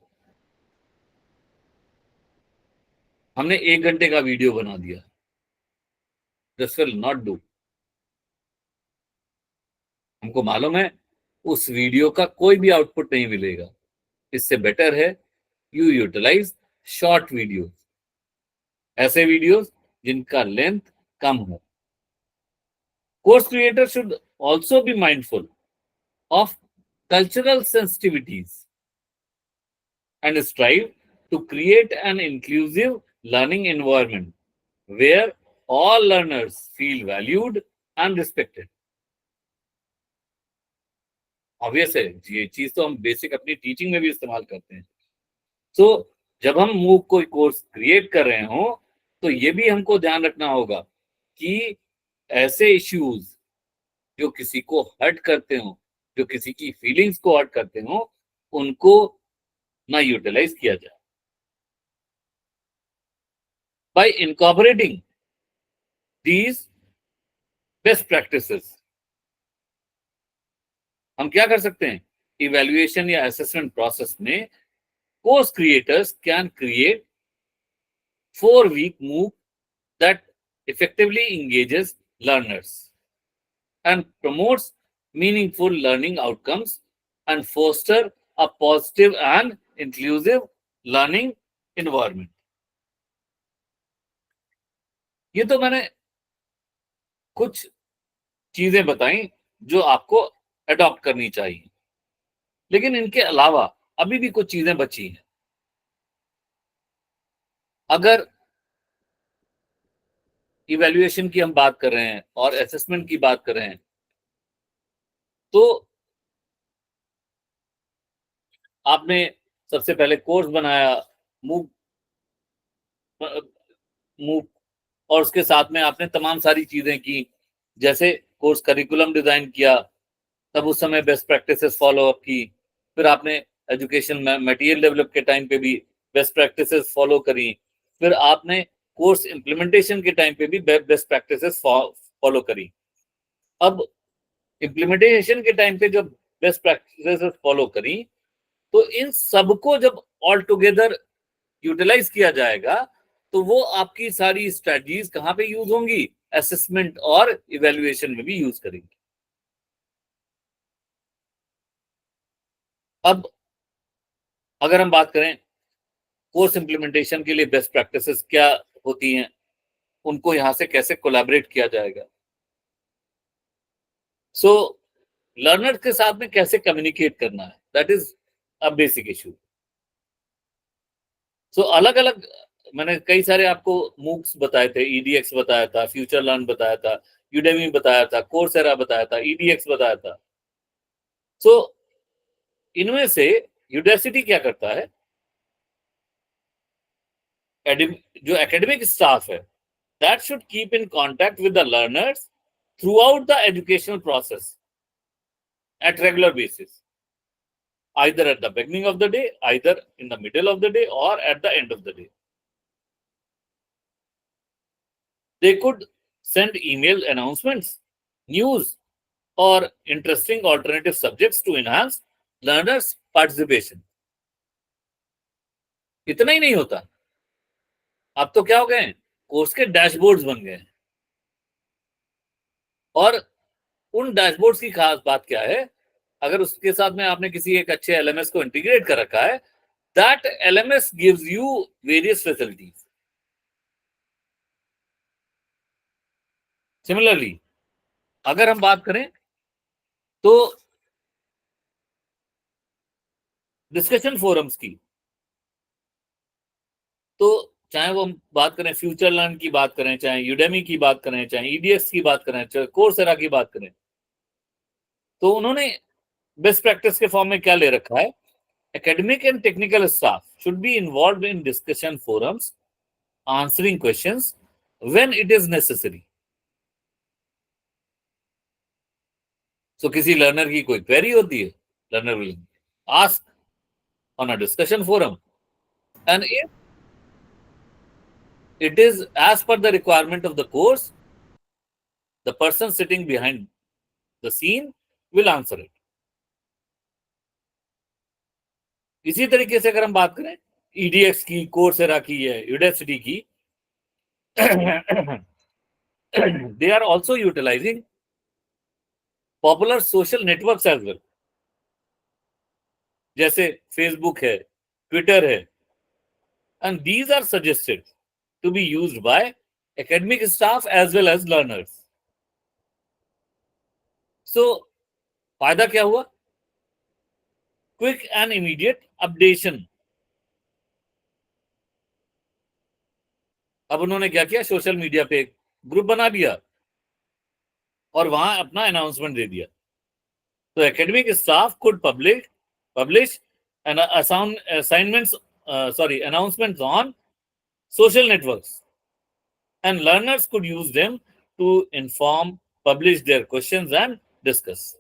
हमने 1 घंटे का वीडियो बना दिया, this will not do. हमको मालूम है उस वीडियो का कोई भी आउटपुट नहीं मिलेगा. इससे बेटर है यू यूटिलाइज शॉर्ट वीडियो, ऐसे वीडियोस जिनका लेंथ कम हो. Course creators should also be mindful of cultural sensitivities and strive to create an inclusive learning environment where all learners feel valued and respected. Obvious है, ये चीज तो हम basic अपनी teaching में भी इस्तेमाल करते हैं. So जब हम मूव कोई कोर्स क्रिएट कर रहे हो तो ये भी हमको ध्यान रखना होगा कि ऐसे इश्यूज जो किसी को हर्ट करते हो, जो किसी की फीलिंग्स को हर्ट करते हो, उनको ना यूटिलाइज किया जाए. Bye incorporating these best practices हम क्या कर सकते हैं, इवैल्यूएशन या असेसमेंट प्रोसेस में course creators can create 4-week move that effectively engages learners and promotes meaningful learning outcomes and foster a positive and inclusive learning environment. ये तो मैंने कुछ चीजें बताई जो आपको अडॉप्ट करनी चाहिए, लेकिन इनके अलावा अभी भी कुछ चीजें बची हैं. अगर इवैल्यूएशन की हम बात कर रहे हैं और असेसमेंट की बात कर रहे हैं, तो आपने सबसे पहले कोर्स बनाया, मूव और उसके साथ में आपने तमाम सारी चीजें की, जैसे कोर्स करिकुलम डिजाइन किया, तब उस समय बेस्ट प्रैक्टिसेस फॉलो अप की, फिर आपने एजुकेशन मटेरियल डेवलप के टाइम पे भी बेस्ट प्रैक्टिसेस फॉलो करी, फिर आपने कोर्स इम्प्लीमेंटेशन के टाइम पे भी बेस्ट प्रैक्टिसेस फॉलो करी। अब इम्प्लीमेंटेशन के टाइम पे जब बेस्ट प्रैक्टिसेस फॉलो करी, तो इन सबको जब ऑल टुगेदर यूटिलाइज किया जाएगा, तो वो आपकी सारी स्ट्रेटजीज कहाँ पे यूज होंगी? असेसमेंट और इवैल्यूएशन में भी यूज करेंगे। अब अगर हम बात करें कोर्स इम्प्लीमेंटेशन के लिए बेस्ट प्रैक्टिसेस क्या होती हैं, उनको यहां से कैसे कोलैबोरेट किया जाएगा, सो लर्नर के साथ में कैसे कम्युनिकेट करना है, that is a basic issue. So अलग अलग मैंने कई सारे आपको मूक्स बताए थे, EDX बताया था, फ्यूचर लर्न बताया था, यूडेमी बताया था, कोर्सेरा बताया था, EDX बताया था। सो इनमें से यूडेसिटी क्या करता है, जो एकेडमिक स्टाफ है, that should keep in contact with the learners throughout the educational process at regular basis, either at the beginning of the day, either in the middle of the day, or at the end of the day. They could send email announcements, news, or interesting alternative subjects to enhance learners' participation. इतना ही नहीं होता, अब तो क्या हो गए हैं, course के डैशबोर्ड्स बन गए हैं। और उन डैशबोर्ड्स की खास बात क्या है, अगर उसके साथ में आपने किसी एक अच्छे LMS को इंटीग्रेट कर रखा है, that LMS gives you various facilities. Similarly अगर हम बात करें तो डिस्कशन फोरम्स की, तो चाहे वो हम बात करें फ्यूचर लर्न की बात करें, चाहे यूडेमी की बात करें, चाहे EDX की बात करें, चाहे कोर्सेरा की बात करें, तो उन्होंने बेस्ट प्रैक्टिस के फॉर्म में क्या ले रखा है, academic and technical staff should be involved in discussion forums, answering questions when it is necessary. So किसी लर्नर की कोई क्वेरी होती है, learner will ask on a discussion forum, and if it is as per the requirement of the course, the person sitting behind the scene will answer it. इसी तरीके से अगर हम बात करें EDX की, कोर्सेरा की है, यूडेसिटी की, they are also utilizing popular social networks as well, जैसे फेसबुक है, ट्विटर है, and these are suggested to be used by academic staff as well as learners. So फायदा क्या हुआ, क्विक एंड इमीडिएट अपडेशन। अब उन्होंने क्या किया, सोशल मीडिया पे एक ग्रुप बना लिया और वहां अपना अनाउंसमेंट दे दिया, तो academic staff could publish announcements on social networks, and learners could use them to inform, publish their questions and discuss.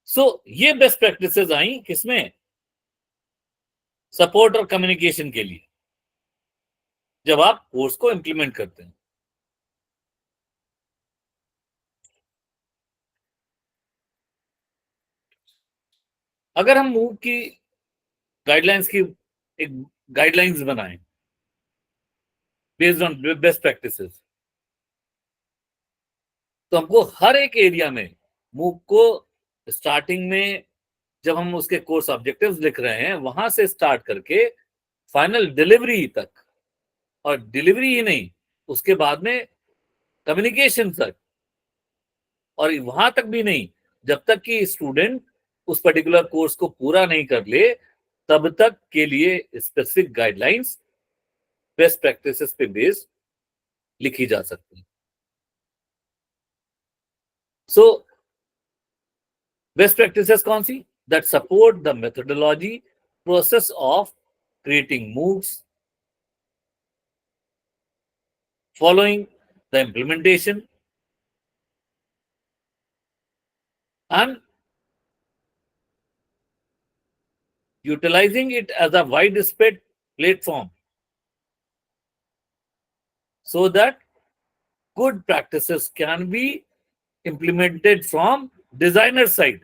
So ये बेस्ट प्रैक्टिसेस आई किसमें, सपोर्ट और कम्युनिकेशन के लिए, जब आप कोर्स को इंप्लीमेंट करते हैं। अगर हम मूव की गाइडलाइंस की एक गाइडलाइंस बनाएं बेस्ड ऑन बेस्ट प्रैक्टिसेस, तो हमको हर एक एरिया में मूव को स्टार्टिंग में जब हम उसके कोर्स ऑब्जेक्टिव्स लिख रहे हैं, वहां से स्टार्ट करके फाइनल डिलीवरी तक, और डिलीवरी ही नहीं, उसके बाद में कम्युनिकेशन तक, और वहां तक भी नहीं, जब तक कि स्टूडेंट उस पर्टिकुलर कोर्स को पूरा नहीं कर ले, तब तक के लिए स्पेसिफिक गाइडलाइंस बेस्ट प्रैक्टिसेस पे बेस्ड लिखी जा सकती है। सो बेस्ट प्रैक्टिसेस कौन सी? That support the methodology process of creating MOOCs, following the implementation, and utilizing it as a widespread platform so that good practices can be implemented from designer side.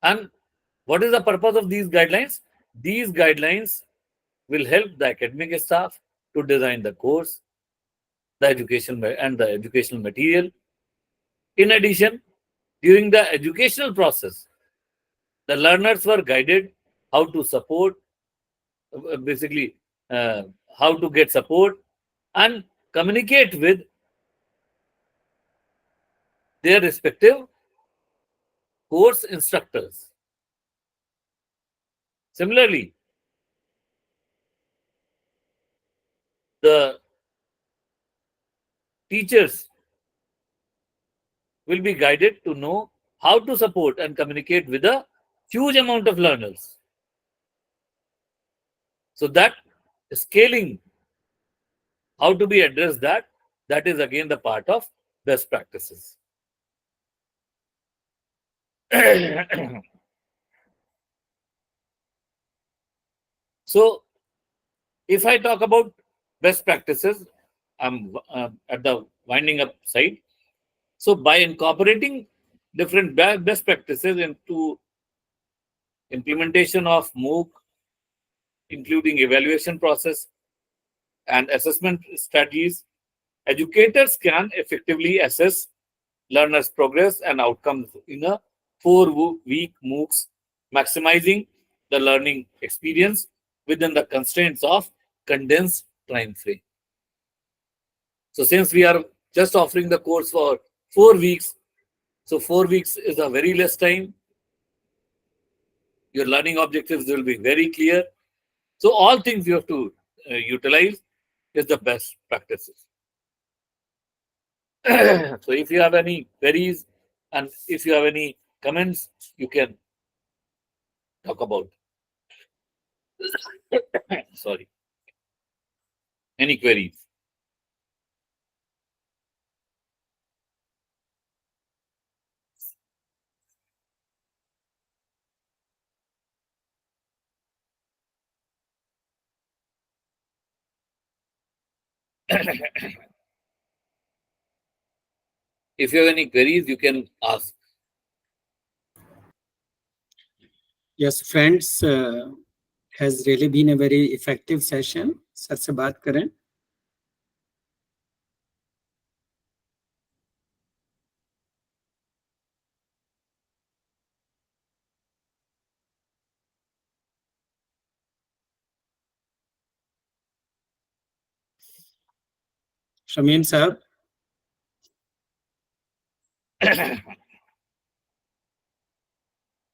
And what is the purpose of these guidelines? These guidelines will help the academic staff to design the course, the education and the educational material. In addition, during the educational process, the learners were guided how to support, basically how to get support and communicate with their respective course instructors. Similarly, the teachers will be guided to know how to support and communicate with a huge amount of learners. So that scaling, how to be addressed, that is again the part of best practices. So if I talk about best practices, I'm at the winding up side. So by incorporating different best practices into implementation of MOOC, including evaluation process and assessment strategies, educators can effectively assess learners' progress and outcomes in a 4-week MOOCs, maximizing the learning experience within the constraints of condensed time frame. So since we are just offering the course for 4 weeks, so 4 weeks is a very less time. Your learning objectives will be very clear. So all things you have to utilize is the best practices. So if you have any queries and if you have any comments, you can talk about. Sorry. Any queries? If you have any queries, you can ask. Yes, friends, has really been a very effective session. Sir से बात करें. शमीम साहब.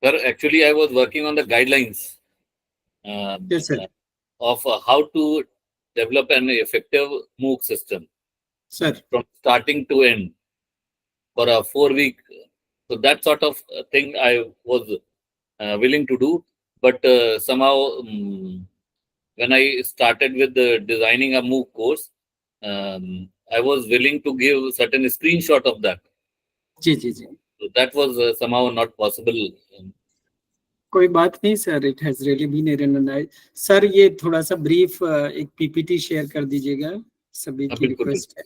Sir, actually, I was working on the guidelines Yes, sir. of how to develop an effective MOOC system. Sir. From starting to end for a 4-week. So that sort of thing I was willing to do, but somehow when I started with designing a MOOC course, I was willing to give certain screenshot of that. Ji ji ji. So that was somehow not possible. कोई बात नहीं sir, it has really been an sir. ये थोड़ा सा brief एक PPT share कर दीजिएगा, सभी की रिक्वेस्ट है.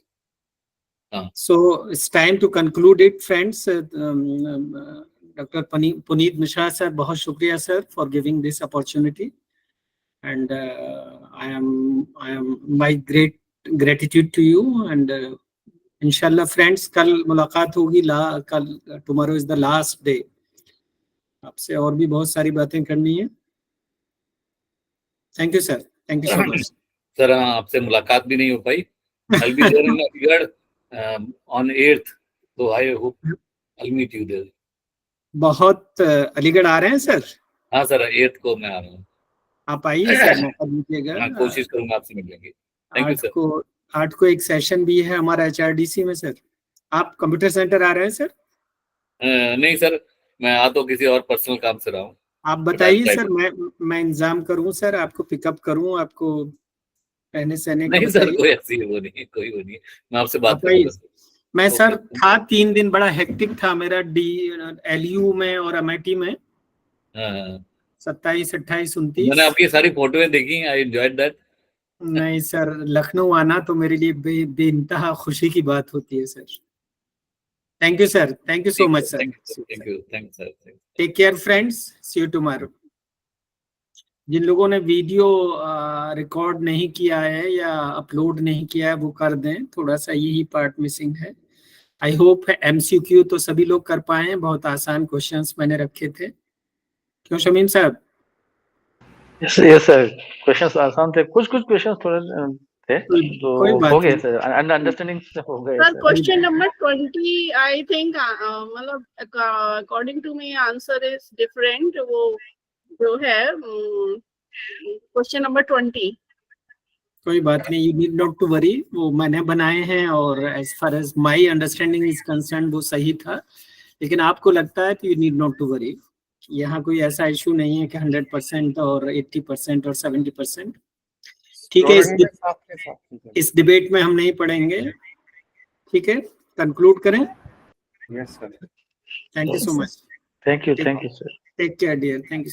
So it's time to conclude it, friends. Dr. Puneet Mishra sir, बहुत शुक्रिया sir for giving this opportunity, and I am my great gratitude to you, and inshallah friends कल मुलाकात होगी. कल tomorrow is the last day. आपसे और भी बहुत सारी बातें करनी है. Thank you sir. Thank you so much. Sir आपसे मुलाकात भी नहीं हो पाई. I'll be there in Aligarh on 8th, so I hope I'll meet you there. बहुत अलीगढ़ आ रहे हैं सर? हाँ सर, 8 को मैं आ रहा हूँ। आप आइए सर, मौका दीजिएगा। मैं कोशिश करूंगा आपसे मिलने की। Thank you sir. 8 को एक सेशन भी है हमारा HRDC में सर। आप कंप्यूटर सेंटर आ रहे हैं सर? नहीं सर, मैं आ तो किसी और पर्सनल काम से रहा हूँ। आप बताइए सर, मैं इंतजाम करूं सर, आपको पिकअप करूं, आपको रहने सहने का नहीं सर, बताइए। कोई ऐसी वो नहीं, कोई वो नहीं, मैं आपसे बात आप आइए। करूंगा। मैं सर ओके। था 3 दिन, बड़ा हेक्टिक था मेरा LU में और अमेठी में, हाँ, 27, 28, मैंने 29। आपकी सारी फोटोएं देखी, आई एंजॉयड दैट। नहीं सर, लखनऊ आना तो मेरे लिए बेइंतहा खुशी की बात होती है sir. Thank you sir, thank you so much sir. Thank you sir. Take care friends, see you tomorrow. जिन लोगों ने वीडियो रिकॉर्ड नहीं किया है या अपलोड नहीं किया है वो कर दें, थोड़ा सा यही पार्ट मिसिंग है। आई होप MCQ तो सभी लोग कर पाए हैं, बहुत आसान क्वेश्चंस मैंने रखे थे, क्यों शमीम साहब? यस सर, क्वेश्चंस आसान थे, कुछ क्वेश्चंस थोड़े थे तो कोई बात हो गए नहीं। सर, अंडरस्टैंडिंग हो गए Sir, sir. question number 20, I think, मतलब according to me, answer is different. वो जो है question number 20. कोई बात नहीं, you need not to worry, वो मैंने बनाए हैं और as far as my understanding is concern वो सही था, लेकिन आपको लगता है तो you need not to worry. यहाँ कोई ऐसा इशू नहीं है कि 100% और 80% और 70%। ठीक है, इस डिबेट में हम नहीं पढ़ेंगे। ठीक है, कंक्लूड करें। Yes sir. Thank you so much. Thank you sir. Take care dear, thank you.